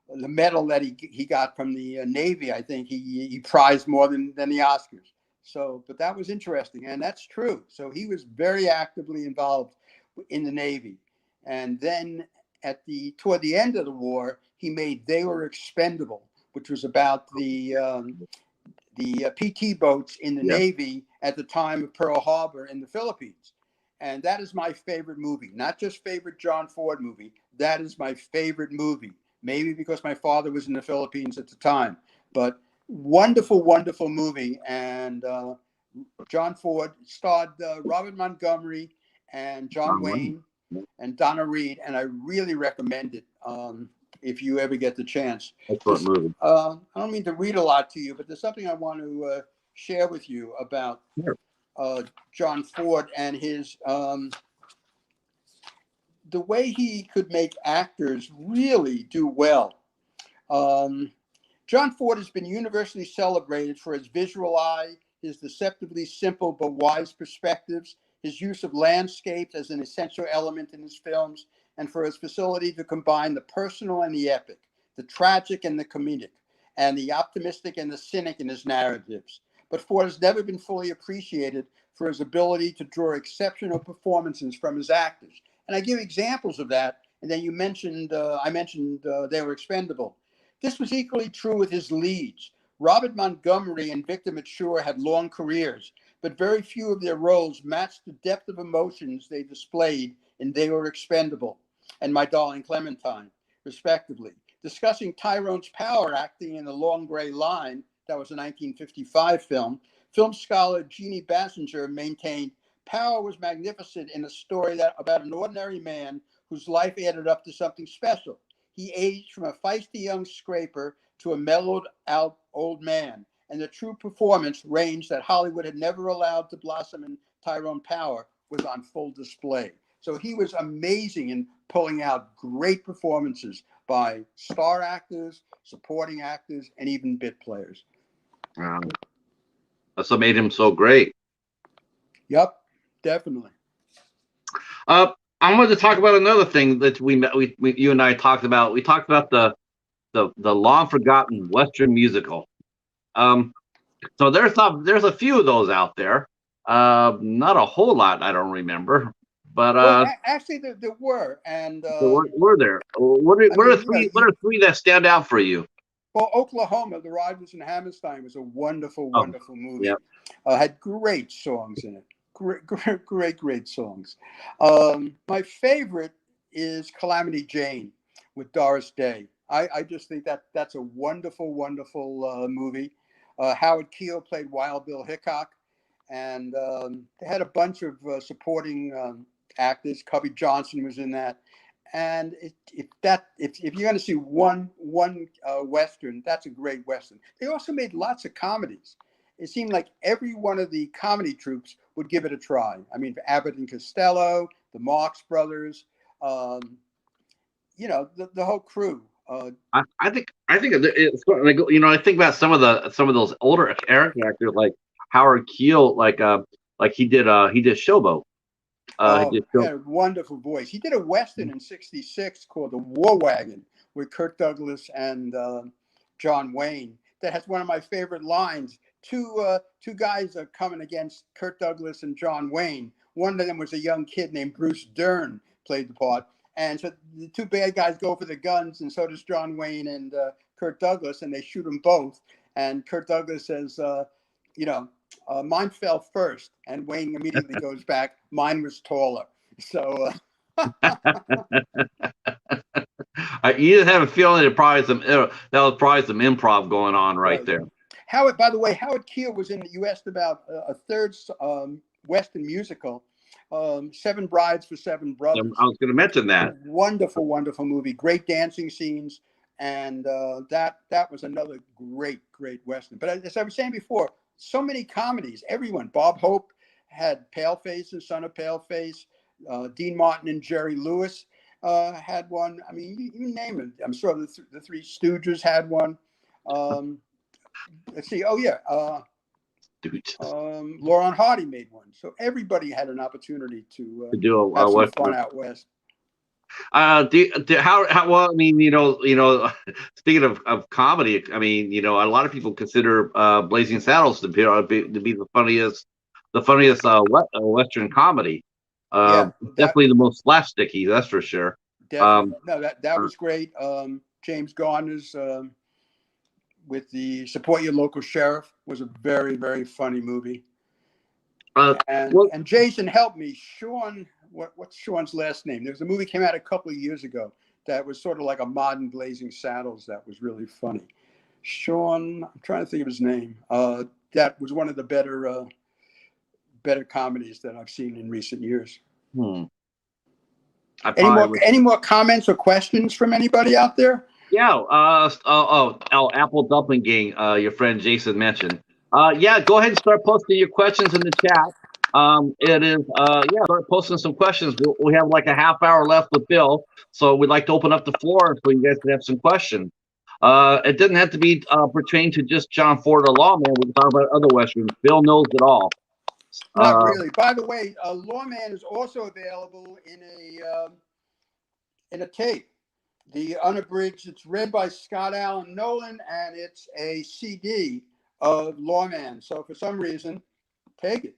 medal that he got from the Navy, I think he prized more than the Oscars. So, but that was interesting, and that's true. So he was very actively involved in the Navy. And then toward the end of the war, he made They Were Expendable, which was about the PT boats in the Navy at the time of Pearl Harbor in the Philippines. And that is my favorite movie, not just favorite John Ford movie. That is my favorite movie, maybe because my father was in the Philippines at the time. But wonderful, wonderful movie. And John Ford starred Robert Montgomery and John Wayne and Donna Reed. And I really recommend it if you ever get the chance. Excellent movie. I don't mean to read a lot to you, but there's something I want to share with you about John Ford and his the way he could make actors really do well. John Ford has been universally celebrated for his visual eye, his deceptively simple but wise perspectives, his use of landscapes as an essential element in his films, and for his facility to combine the personal and the epic, the tragic and the comedic, and the optimistic and the cynic in his narratives. But Ford has never been fully appreciated for his ability to draw exceptional performances from his actors. And I give examples of that. And then I mentioned They Were Expendable. This was equally true with his leads. Robert Montgomery and Victor Mature had long careers, but very few of their roles matched the depth of emotions they displayed in They Were Expendable and My Darling Clementine, respectively. Discussing Tyrone's power acting in The Long Gray Line, that was a 1955 film, film scholar Jeannie Bassinger maintained Power was magnificent in a story about an ordinary man whose life added up to something special. He aged from a feisty young scraper to a mellowed out old man, and the true performance range that Hollywood had never allowed to blossom in Tyrone Power was on full display. So he was amazing in pulling out great performances by star actors, supporting actors, and even bit players. Wow. That's what made him so great. Yep, definitely. I wanted to talk about another thing that you and I talked about. We talked about the long forgotten Western musical. So there's a few of those out there. Not a whole lot, I don't remember. But well, actually, there were, and were there? What are three that stand out for you? Well, Oklahoma, The Rodgers and Hammerstein was a wonderful, wonderful movie. Yep. Had great songs in it. Great songs. My favorite is Calamity Jane with Doris Day. I just think that's a wonderful, wonderful movie. Howard Keel played Wild Bill Hickok, and they had a bunch of supporting actors. Cubby Johnson was in that. And if you're going to see one Western, that's a great Western. They also made lots of comedies. It seemed like every one of the comedy troupes would give it a try. I mean, Abbott and Costello, the Marx Brothers, the whole crew. I think it's like, I think about some of those older era actors like Howard Keel, like he did Showboat. He had a wonderful voice. He did a Western in '66 called The War Wagon with Kirk Douglas and John Wayne. That has one of my favorite lines. Two guys are coming against Kirk Douglas and John Wayne. One of them was a young kid named Bruce Dern, played the part. And so the two bad guys go for the guns, and so does John Wayne and Kirk Douglas, and they shoot them both. And Kirk Douglas says, mine fell first, and Wayne immediately goes back. Mine was taller. So you just have a feeling that was probably some improv going on right there. By the way, Howard Keel was in. You asked about a third Western musical, Seven Brides for Seven Brothers. I was going to mention that. Wonderful, wonderful movie. Great dancing scenes, and that was another great Western. But as I was saying before, so many comedies. Everyone. Bob Hope had Paleface and Son of Paleface. Dean Martin and Jerry Lewis had one. I mean, you name it. I'm sure the Three Stooges had one. Let's see. Oh yeah. Laurel and Hardy made one. So everybody had an opportunity to do have some fun out west. How well? I mean, speaking of comedy, I mean, a lot of people consider Blazing Saddles to be the funniest Western comedy. Definitely the most slapsticky, that's for sure. Definitely. Um, No, that was great. James Garner's with the Support Your Local Sheriff was a very, very funny movie. uh, And well, and Jason, help me. Sean, what's Sean's last name? There was a movie came out a couple of years ago that was sort of like a modern Blazing Saddles that was really funny. Sean, I'm trying to think of his name. That was one of the better comedies that I've seen in recent years. hmm, I Any probably more would. any more comments or questions from anybody out there? Yeah. Apple Dumpling Gang. Your friend Jason mentioned. Yeah. Go ahead and start posting your questions in the chat. It is. Yeah. Start posting some questions. We have like a half hour left with Bill, so we'd like to open up the floor so you guys can have some questions. It doesn't have to be pertain to just John Ford or Lawman. We can talk about other westerns. Bill knows it all. Not Uh, really. By the way, Lawman is also available in a tape. The unabridged. It's read by Scott Allen Nolan, and it's a CD of Lawman. So for some reason, take it.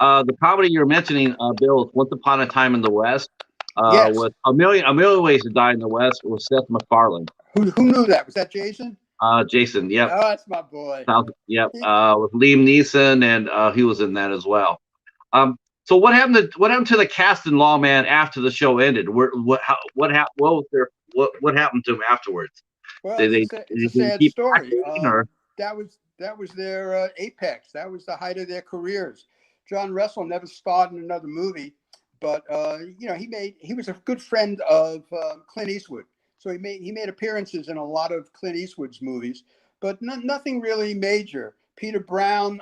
the comedy you're mentioning, Bill, is Once Upon a Time in the West. Yes. With a million ways to die in the West with Seth MacFarlane. Who knew that? Was that Jason? Jason, yep. Oh, that's my boy. Yep. With Liam Neeson, and he was in that as well. So what happened to the cast in Lawman after the show ended? What happened to them afterwards? Well, Did it's a they sad keep story. acting, or? That was their apex. That was the height of their careers. John Russell never starred in another movie, but he was a good friend of Clint Eastwood, so he made appearances in a lot of Clint Eastwood's movies, but nothing really major. Peter Brown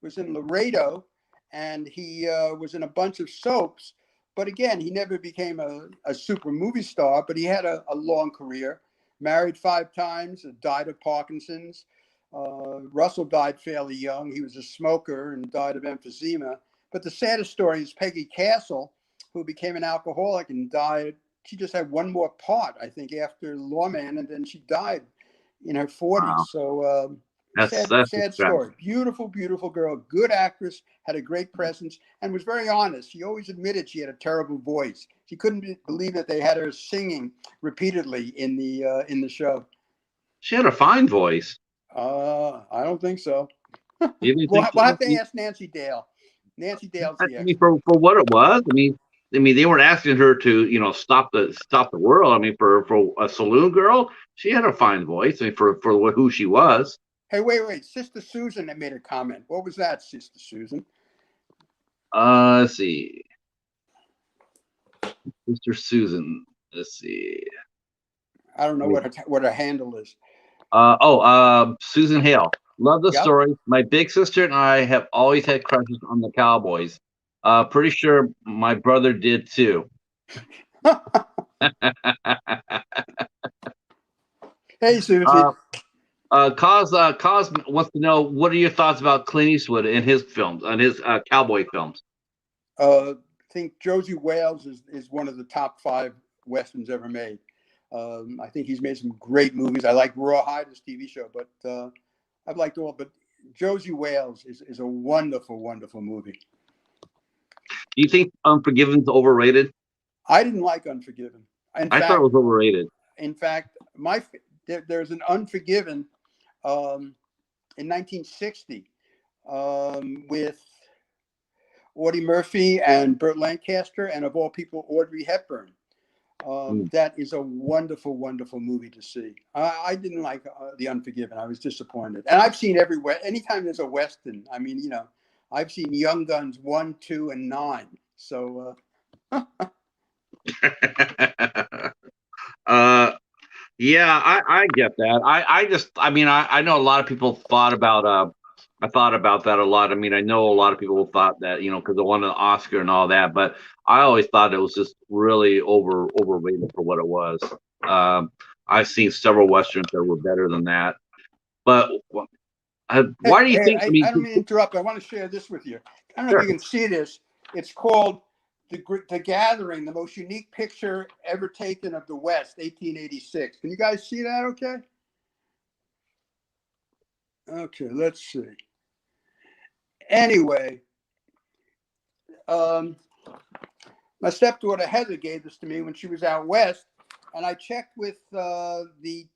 was in Laredo, and he was in a bunch of soaps, but again, he never became a super movie star. But he had a long career. Married 5 times, died of Parkinson's. Russell died fairly young. He was a smoker and died of emphysema. But the saddest story is Peggy Castle, who became an alcoholic and died. She just had one more part, I think, after Lawman, and then she died in her 40s. Wow, So that's sad story. Beautiful, beautiful girl, good actress, had a great presence, and was very honest. She always admitted she had a terrible voice. She couldn't believe that they had her singing repeatedly in the show. She had a fine voice. I don't think so. You didn't We'll think? have to ask Nancy Dale. Nancy Dale's I the mean, expert. for what it was. I mean, they weren't asking her to, stop the world. I mean, for a saloon girl, she had a fine voice. I mean, for who she was. Hey, wait. Sister Susan that made a comment. What was that, Sister Susan? Let's see, Mr. Susan. Let's see. I don't know what her handle is. Susan Hale. Love the Yep. story. My big sister and I have always had crushes on the Cowboys. Pretty sure my brother did too. Hey, Susie. Cause wants to know, what are your thoughts about Clint Eastwood and his films, and his cowboy films? I think Josie Wales is one of the top 5 westerns ever made. I think he's made some great movies. I like Rawhide, his TV show, but I've liked all. But Josie Wales is a wonderful, wonderful movie. Do you think Unforgiven's overrated? I didn't like Unforgiven. I thought it was overrated. In fact, there's an Unforgiven in 1960 with Audie Murphy and Burt Lancaster, and of all people, Audrey Hepburn. That is a wonderful, wonderful movie to see. I didn't like The Unforgiven. I was disappointed. And I've seen everywhere. Anytime there's a Western, I mean, I've seen Young Guns 1, 2, and 9. So, Yeah, I get that. I know a lot of people thought about. I thought about that a lot. I mean, I know a lot of people thought that, because they won an Oscar and all that, but I always thought it was just really overrated for what it was. I've seen several westerns that were better than that. But why do you think? I don't mean to interrupt. I want to share this with you. I don't know if you can see this. It's called The Gathering, the most unique picture ever taken of the West, 1886. Can you guys see that okay? Okay, let's see. Anyway, My stepdaughter Heather gave this to me when she was out west, and I checked with the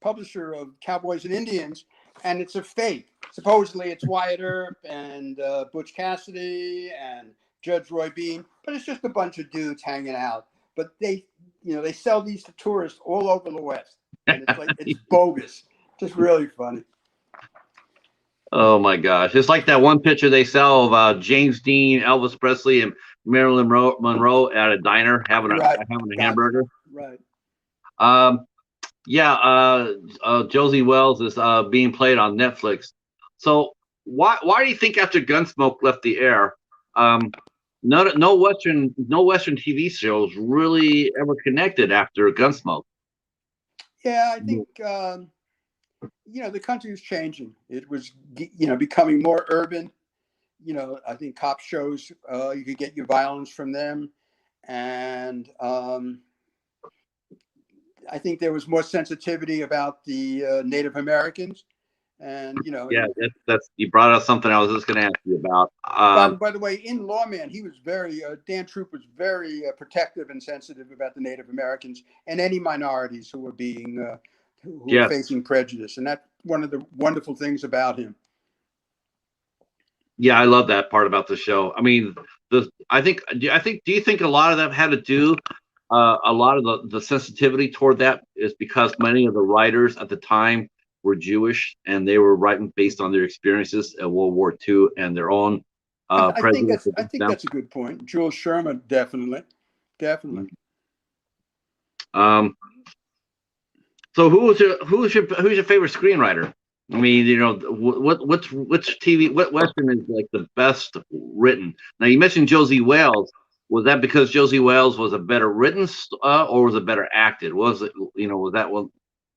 publisher of Cowboys and Indians, and it's a fake. Supposedly it's Wyatt Earp and Butch Cassidy and Judge Roy Bean, but it's just a bunch of dudes hanging out. But they sell these to tourists all over the West, and it's like it's bogus. Just really funny. Oh my gosh! It's like that one picture they sell of James Dean, Elvis Presley, and Marilyn Monroe at a diner having a hamburger. Right. Josie Wells is being played on Netflix. So why do you think after Gunsmoke left the air, no Western TV shows really ever connected after Gunsmoke? Yeah, I think the country was changing. It was becoming more urban. I think cop shows you could get your violence from them, and I think there was more sensitivity about the Native Americans, and that's you brought up something I was just going to ask you about. By the way, in Lawman, he was very Dan Troop was very protective and sensitive about the Native Americans and any minorities who were being who were facing prejudice, and that's one of the wonderful things about him. Yeah, I love that part about the show. I mean, do you think a lot of that had to do? A lot of the sensitivity toward that is because many of the writers at the time were Jewish, and they were writing based on their experiences at World War II and their own. I think that's a good point. Jules Sherman, definitely. So who's your favorite screenwriter? I mean, what Western is like the best written? Now you mentioned Josie Wales. Was that because Josie Wales was a better written or was it better acted? Was it was that one?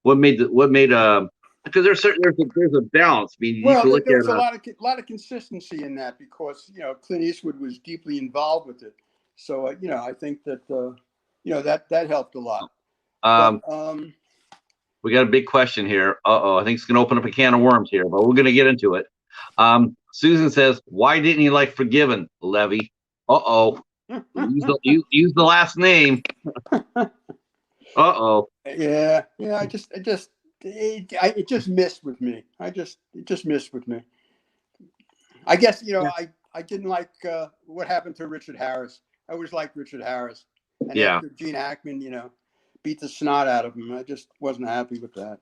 What made because there's a balance. I mean, there was a lot of consistency in that because Clint Eastwood was deeply involved with it. So I think that that helped a lot. We got a big question here. I think it's going to open up a can of worms here, but we're going to get into it. Susan says, "Why didn't you like Forgiven, Levy?" Use the last name. Yeah. It just missed with me. It just missed with me. I guess I didn't like what happened to Richard Harris. I always liked Richard Harris, and after Gene Hackman, beat the snot out of him, I just wasn't happy with that.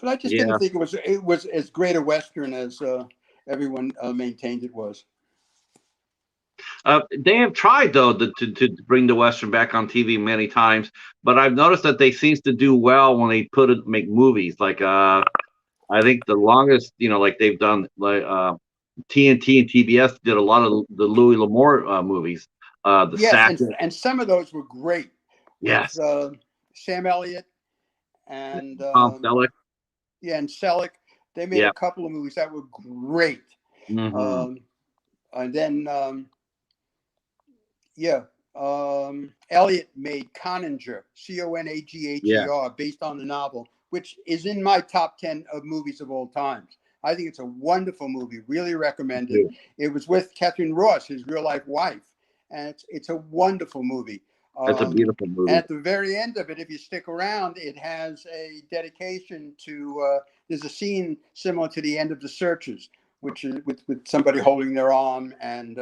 But I just didn't think it was as great a Western as everyone maintained it was. They have tried though to bring the Western back on TV many times, but I've noticed that they seems to do well when they make movies. Like I think the longest, like they've done like TNT and TBS did a lot of the Louis L'Amour movies. And some of those were great. Yes, with, Sam Elliott and Tom Selleck. Yeah, and Selleck. They made a couple of movies that were great. Mm-hmm. And then Elliott made Coninger, Conagher, based on the novel, which is in my top 10 of movies of all times. I think it's a wonderful movie. Really recommend it. It was with Catherine Ross, his real life wife, and it's a wonderful movie. It's a beautiful movie. And at the very end of it, if you stick around, it has a dedication to. There's a scene similar to the end of The Searchers, which is with somebody holding their arm and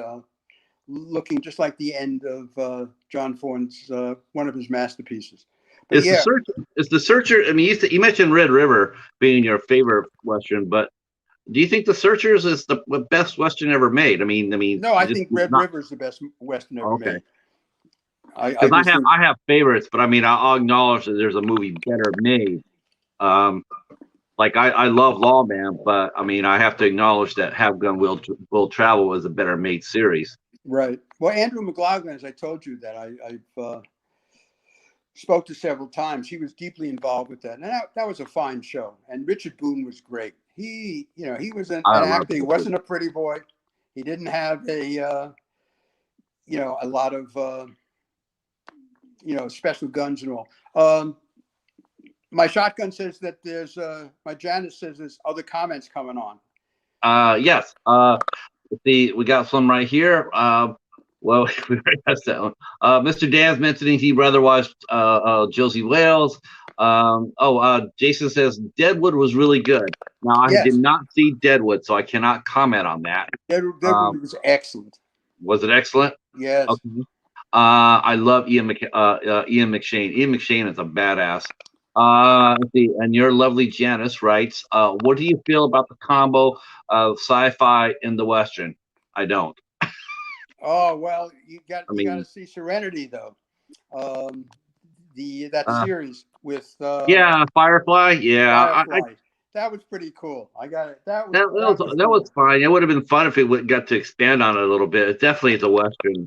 looking just like the end of John Ford's one of his masterpieces. But is the Searcher? I mean, you mentioned Red River being your favorite Western, but do you think The Searchers is the best Western ever made? I mean. No, I think Red River is the best Western ever made. Because I have favorites, but I mean, I'll acknowledge that there's a movie better made. Like I love Lawman, but I mean, I have to acknowledge that Have Gun Will Travel was a better made series. Right. Well, Andrew McLaughlin, as I told you, that I've spoke to several times. He was deeply involved with that, and that was a fine show. And Richard Boone was great. He was an actor. He wasn't a pretty boy. He didn't have a lot of special guns and all. My shotgun says that there's my Janice says there's other comments coming on. Yes. We got some right here. Well, we already asked that one. Mr. Dan's mentioning he'd rather watch Josie Wales. Jason says Deadwood was really good. Now, I did Yes, not see Deadwood, so I cannot comment on that. that Um, movie was excellent. was it excellent? Yes. Okay. I love Ian McShane. Ian McShane is a badass. Let's see, and your lovely Janice writes, what do you feel about the combo of sci-fi and the Western? I don't. Oh well, I you got to mean, see Serenity though. Um, the that uh, series with yeah, Firefly. Yeah, Firefly. That was pretty cool. I got it. that That was was that was cool. fine. It would have been fun if it got to expand on it a little bit. It definitely is a Western.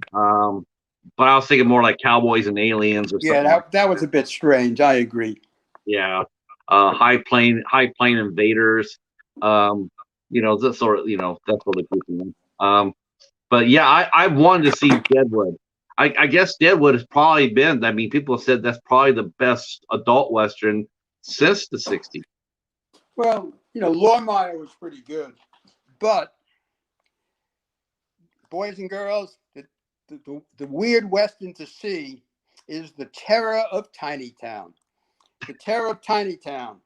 But I was thinking more like Cowboys and Aliens or Yeah, something like that was a bit strange. I agree. yeah. High plane invaders. Um, that sort of that sort of goofy. But yeah, I wanted to see Deadwood. I guess Deadwood has probably been. I mean, people have said that's probably the best adult Western since the '60s. Well, Lawman was pretty good, but boys and girls, the weird Western to see is The Terror of Tiny Town. The Terror of Tiny Town.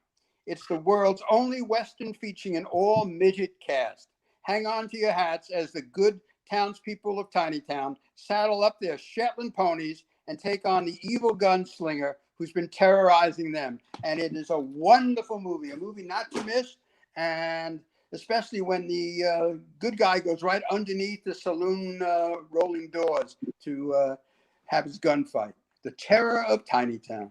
It's the world's only Western featuring an all midget cast. Hang on to your hats as the good townspeople of Tiny Town saddle up their Shetland ponies and take on the evil gunslinger who's been terrorizing them. And it is a wonderful movie, a movie not to miss. And especially when the good guy goes right underneath the saloon rolling doors to have his gunfight. The Terror of Tiny Town.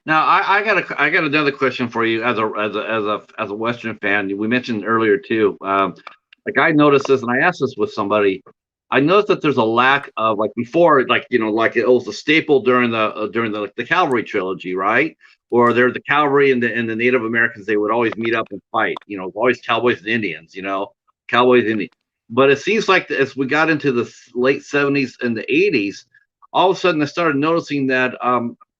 Now, I got another question for you as a Western fan. We mentioned earlier too. Like I noticed this, and I asked this with somebody. I noticed that there's a lack of like before, like it was a staple during the Cavalry trilogy, right? Or they're the Cavalry and the Native Americans. They would always meet up and fight. Always Cowboys and Indians. Cowboys and Indians. But it seems like as we got into the late '70s and the '80s, all of a sudden I started noticing that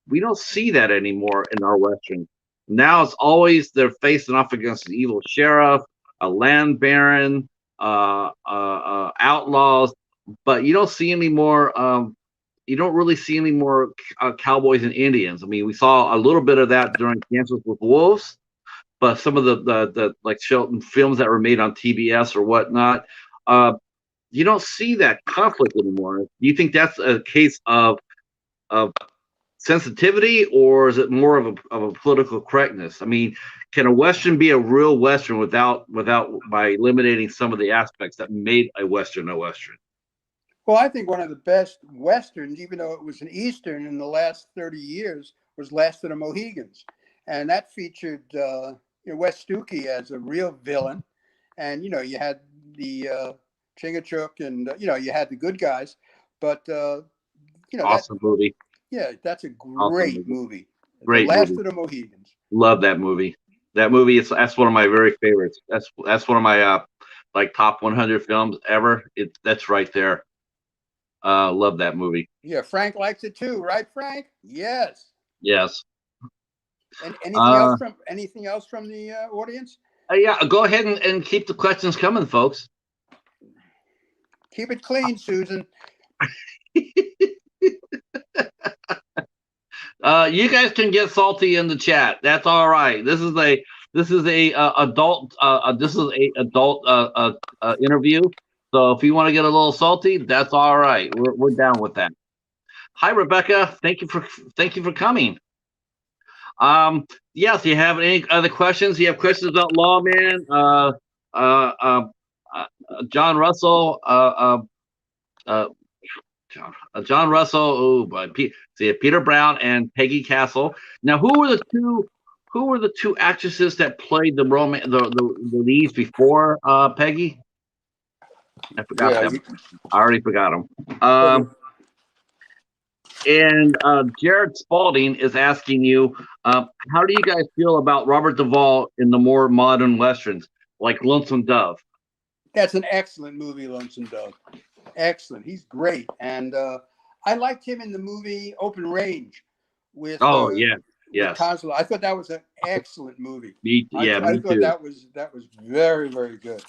we don't see that anymore in our Western. Now it's always they're facing off against an evil sheriff, a land baron, outlaws, but you don't see any more. You don't really see any more cowboys and Indians. I mean, we saw a little bit of that during Dances with Wolves, but some of the like Shelton films that were made on TBS or whatnot, uh, you don't see that conflict anymore. Do you think that's a case of sensitivity, or is it more of a political correctness? I mean, can a Western be a real Western without by eliminating some of the aspects that made a Western a Western? Well, I think one of the best Westerns, even though it was an Eastern in the last 30 years, was Last of the Mohegans. And that featured Wes Stukey as a real villain. And, you had the Chingachgook and, you had the good guys. But, Awesome movie. that's a Awesome great movie. movie. The Great Last movie. of the Mohegans. Love that movie. That movie is that's one of my very favorites. That's one of my like top 100 films ever. That's right there. Love that movie. Yeah, Frank likes it too, right, Frank? Yes. Yes. And Uh, anything else from the audience? yeah. Go ahead and keep the questions coming, folks. Keep it clean, Susan. You guys can get salty in the chat. That's all right. This is a adult interview. So if you want to get a little salty, that's all right. We're down with that. Hi, Rebecca. Thank you for coming. Yes. You have any other questions? You have questions about Lawman, uh, uh, John Russell, uh, John Russell, Peter Brown and Peggy Castle. Now, who were the two? Who were the two actresses that played the leads before Peggy? I forgot Yeah. them. I already forgot them. And Jared Spalding is asking you, how do you guys feel about Robert Duvall in the more modern westerns like Lonesome Dove? That's an excellent movie, Lonesome Dove. Excellent. He's great. And I liked him in the movie Open Range with Oh yeah, with yes, Cosmo. I thought that was an excellent movie. me I thought too. that was very, very good.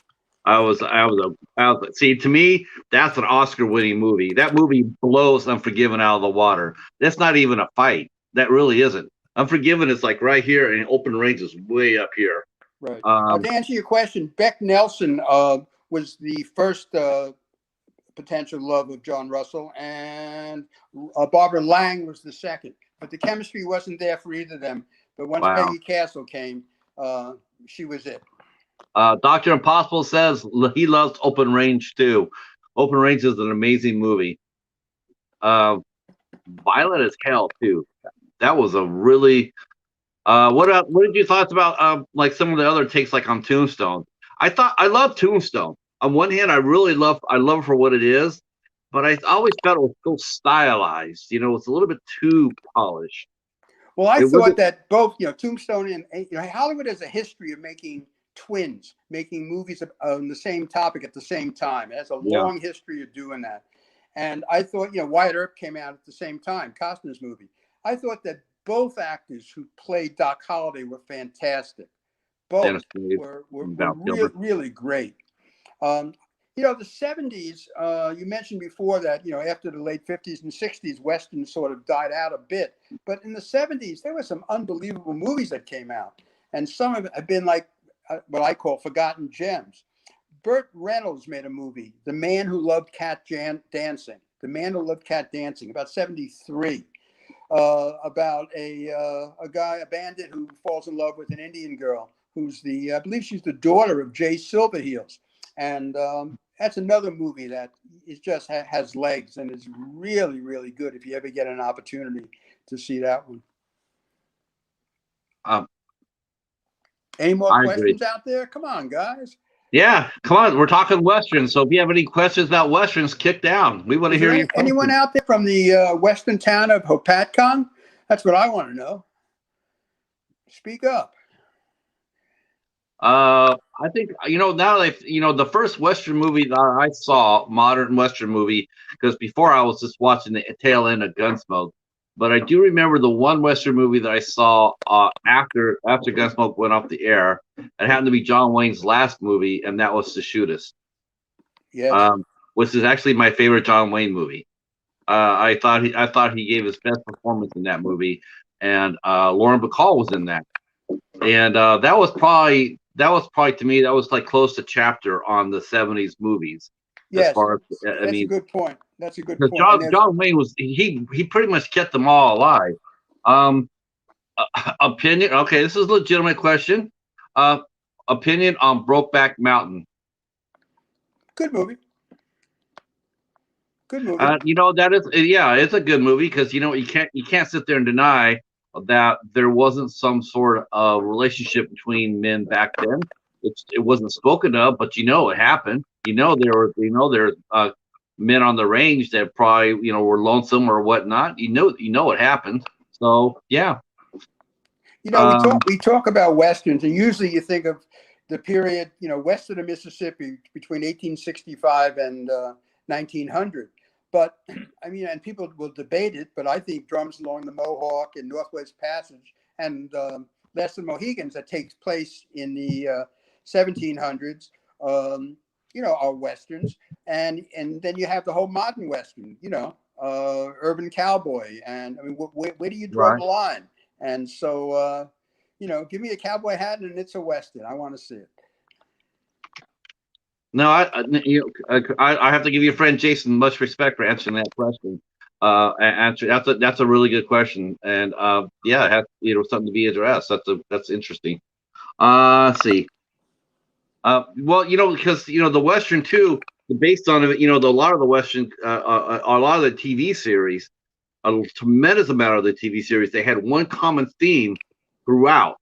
See, to me, that's an Oscar-winning movie. That movie blows Unforgiven out of the water. That's not even a fight. That really isn't. Unforgiven is like right here, and Open Range is way up here. Right. To answer your question, Beck Nelson was the first potential love of John Russell, and Barbara Lang was the second. But the chemistry wasn't there for either of them. But once Wow. Peggy Castle came, she was it. Dr. Impossible says he loves Open Range too. Open Range is an amazing movie. Violent as Hell too. That was a really. What did you thoughts about like some of the other takes like on Tombstone? I love Tombstone. On one hand, I love it for what it is, but I always felt it was so stylized. You know, it's a little bit too polished. Well, I thought that both, Tombstone and Hollywood has a history of making twins, making movies on the same topic at the same time. It has a long history of doing that. And I thought, Wyatt Earp came out at the same time, Costner's movie. I thought that both actors who played Doc Holliday were fantastic. Both were really great. The 70s, you mentioned before that, after the late 50s and 60s, Western sort of died out a bit. But in the 70s, there were some unbelievable movies that came out. And some of it have been like what I call forgotten gems. Burt Reynolds made a movie, The Man Who Loved Cat Dancing. The Man Who Loved Cat Dancing, about 73. About a bandit who falls in love with an Indian girl who's I believe she's the daughter of Jay Silverheels. And that's another movie that is just has legs and is really, really good if you ever get an opportunity to see that one. Any more questions out there? Come on, guys. Yeah, come on. We're talking Westerns. So if you have any questions about Westerns, kick down. We want to hear you. Anyone out there from the western town of Hopatcong? That's what I want to know. Speak up. I think, now that the first Western movie that I saw, modern Western movie, because before I was just watching the tail end of Gunsmoke. But I do remember the one Western movie that I saw after Gunsmoke went off the air. It happened to be John Wayne's last movie, and that was To Shoot Us. Yes. Which is actually my favorite John Wayne movie. I thought he gave his best performance in that movie, and Lauren Bacall was in that, and that was probably to me that was like close to chapter on the 70s movies. Yes, that's a good point. That's a good point. John Wayne was he pretty much kept them all alive. Opinion. Okay, this is a legitimate question. Opinion on Brokeback Mountain. Good movie. Good movie. That is, it's a good movie because you can't sit there and deny that there wasn't some sort of relationship between men back then. It wasn't spoken of, but it happened. There were men on the range that probably were lonesome or whatnot. It happened. So yeah. We talk about Westerns, and usually you think of the period, west of the Mississippi between 1865 and 1900. But and people will debate it, but I think Drums Along the Mohawk and Northwest Passage and Last of the Mohegans that takes place in the 1700s, are Westerns. And then you have the whole modern Western, Urban Cowboy. And where do you draw the line? And so, give me a cowboy hat and it's a Western. I want to see it. No, I have to give your friend Jason much respect for answering that question. That's a really good question, and it has something to be addressed. That's interesting. Let's see. Because the Western too, based on it, a lot of the Western, a lot of the TV series, a tremendous amount of the TV series, they had one common theme throughout.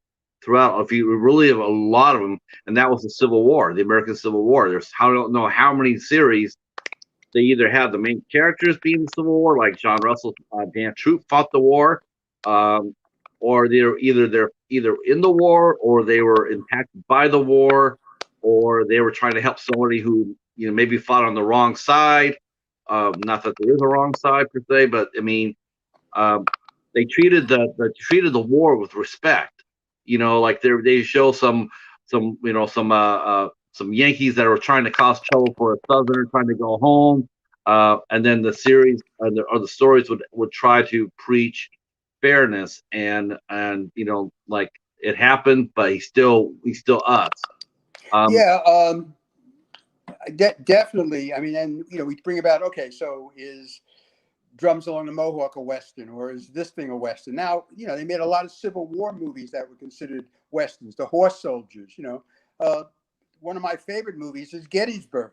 If you really have a lot of them, and that was the Civil War, the American Civil War. I don't know how many series they either have the main characters being the Civil War, like John Russell, Dan Troop fought the war, or they're either in the war, or they were impacted by the war, or they were trying to help somebody who maybe fought on the wrong side. Not that there is a wrong side per se, but they treated the war with respect. Like they show some some Yankees that were trying to cause trouble for a Southerner trying to go home, and then the series or the stories would try to preach fairness and like it happened, but he's still us. Yeah, definitely. I mean, and we bring about, okay, so is Drums Along the Mohawk a Western, or is this thing a Western? Now, they made a lot of Civil War movies that were considered Westerns, the Horse Soldiers, one of my favorite movies is Gettysburg,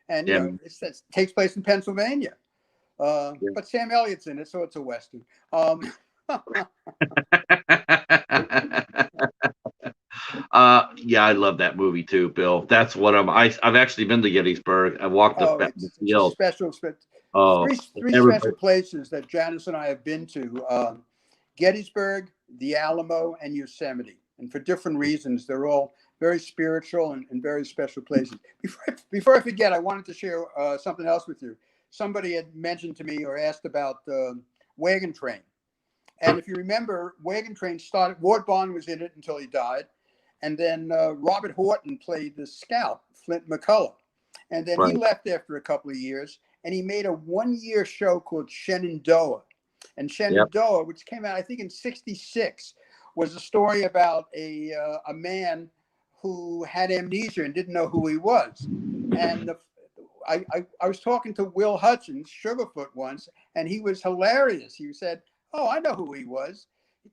and Yeah. it takes place in Pennsylvania, Yeah. but Sam Elliott's in it, so it's a Western. Yeah, I love that movie too, Bill. That's what I've actually been to Gettysburg. I walked up that It's a field. Oh, three special places that Janice and I have been to: Gettysburg, the Alamo, and Yosemite. And for different reasons, they're all very spiritual and very special places. Before I forget, I wanted to share something else with you. Somebody had mentioned to me or asked about Wagon Train. And if you remember, Wagon Train started, Ward Bond was in it until he died. And then Robert Horton played the scout, Flint McCullough. And then he left after a couple of years, and he made a one-year show called Shenandoah. And Shenandoah, which came out, I think, in '66, was a story about a man who had amnesia and didn't know who he was. And I was talking to Will Hutchins, Sugarfoot, once, and he was hilarious. He said, "Oh, I know who he was.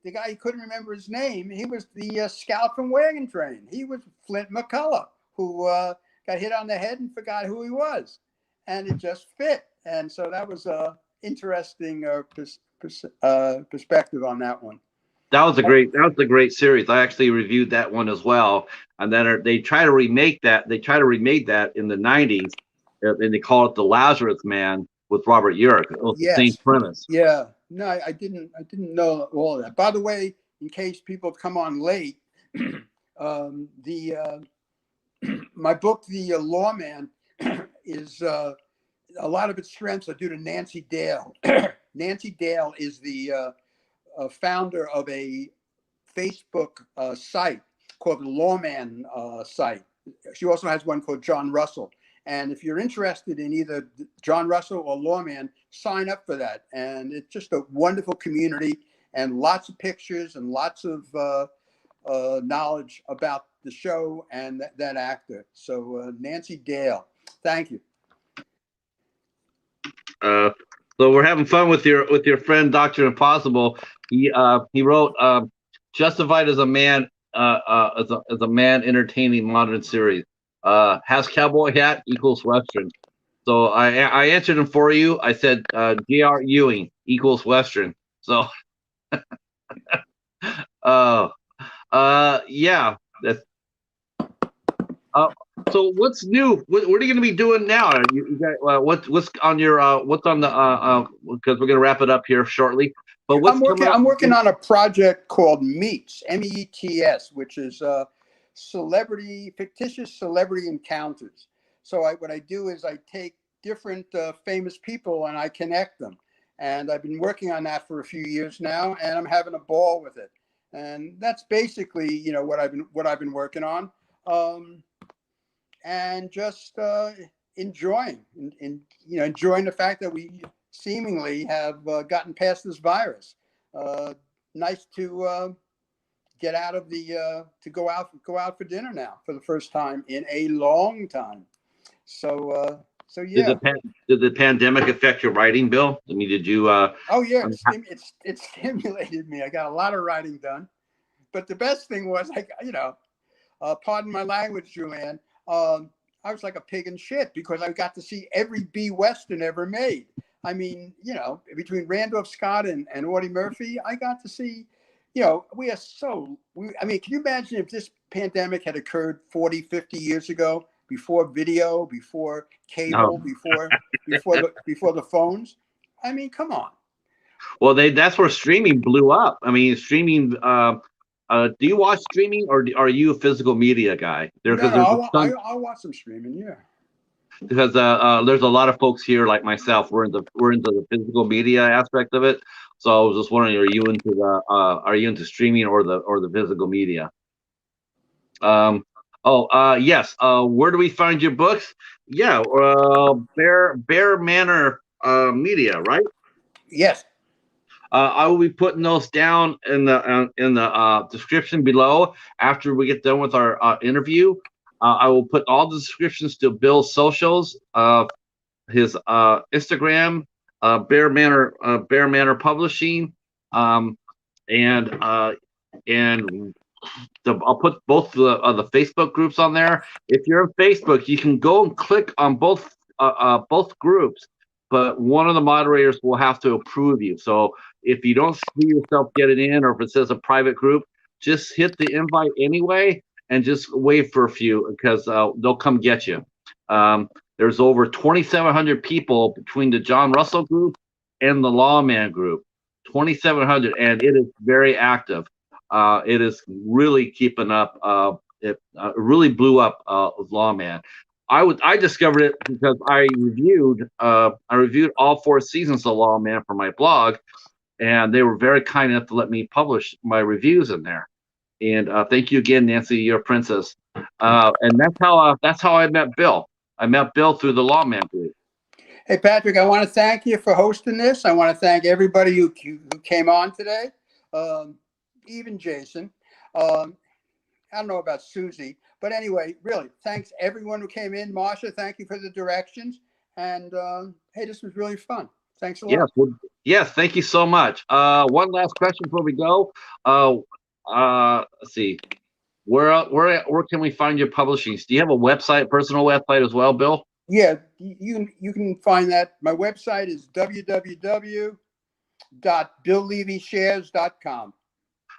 The guy, he couldn't remember his name. He was the scout from Wagon Train. He was Flint McCullough, who got hit on the head and forgot who he was." And it just fit. And so that was a interesting perspective on that one. That was a great series. I actually reviewed that one as well. And then they try to remake that. They try to remake that in the '90s, and they call it The Lazarus Man with Robert Urich. It was the same premise. Yeah. No, I didn't know all of that. By the way, in case people have come on late, my book, The Lawman, is a lot of its strengths are due to Nancy Dale. Nancy Dale is the founder of a Facebook site called the Lawman site. She also has one called John Russell. And if you're interested in either John Russell or Lawman, sign up for that. And it's just a wonderful community and lots of pictures and lots of knowledge about the show and that actor. So Nancy Dale, thank you. So we're having fun with your friend Dr. Impossible. He wrote Justified as a Man as a man entertaining modern series. Has cowboy hat equals Western. So I answered him for you. I said J.R. Ewing equals Western. So yeah. That's so what's new? What are you going to be doing now? You got, what's on your what's on the because we're going to wrap it up here shortly. But I'm working on a project called Meets, MEETS, which is fictitious celebrity encounters. So what I do is I take different famous people and I connect them. And I've been working on that for a few years now, and I'm having a ball with it. And that's basically, what I've been working on. And just enjoying the fact that we seemingly have gotten past this virus. Nice to get out of to go out for dinner now for the first time in a long time. So yeah. Did the pandemic affect your writing, Bill? I mean, did you? Oh yeah, it stimulated me. I got a lot of writing done, but the best thing was pardon my language, Julianne. I was like a pig in shit because I got to see every B Western ever made. I mean, between Randolph Scott and Audie Murphy, I got to see, can you imagine if this pandemic had occurred 40, 50 years ago, before video, before cable, before the phones? I mean, come on. Well, that's where streaming blew up. I mean, streaming, do you watch streaming or are you a physical media guy? I'll watch some streaming, yeah. Because there's a lot of folks here like myself. We're into the physical media aspect of it. So I was just wondering, are you into streaming or the physical media? Yes. Where do we find your books? Yeah, Bear Manor Media, right? Yes. I will be putting those down in the description below after we get done with our interview. I will put all the descriptions to Bill's socials, his Instagram, Bear Manor Publishing, um, and I'll put both the Facebook groups on there. If you're on Facebook, you can go and click on both groups, but one of the moderators will have to approve you. So if you don't see yourself getting in, or if it says a private group, just hit the invite anyway and just wait for a few, because they'll come get you. There's over 2,700 people between the John Russell group and the Lawman group. 2,700, and it is very active. It is really keeping up. It really blew up Lawman. I discovered it because I reviewed all 4 seasons of Lawman for my blog, and they were very kind enough to let me publish my reviews in there. And thank you again, Nancy, you're a princess. And that's how I met Bill. I met Bill through the Lawman group. Hey, Patrick, I want to thank you for hosting this. I want to thank everybody who came on today, even Jason. I don't know about Susie, but anyway, really, thanks everyone who came in. Marsha, thank you for the directions. And hey, this was really fun. Thanks a lot. Yes, yes, thank you so much. One last question before we go. Let's see. Where can we find your publishings? Do you have a website, personal website as well, Bill? Yeah, you can find that. My website is www.billlevyshares.com.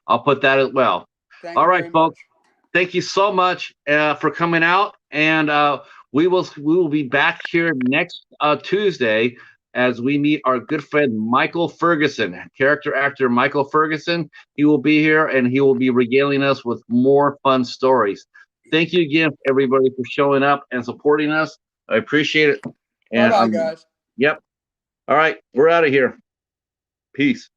I'll put that as well. Thank All you right, very folks. much. Thank you so much for coming out, and we will be back here next Tuesday as we meet our good friend Michael Ferguson, character actor Michael Ferguson. He will be here, and he will be regaling us with more fun stories. Thank you again, everybody, for showing up and supporting us. I appreciate it. And Bye-bye, guys. yep. All right, we're out of here. Peace.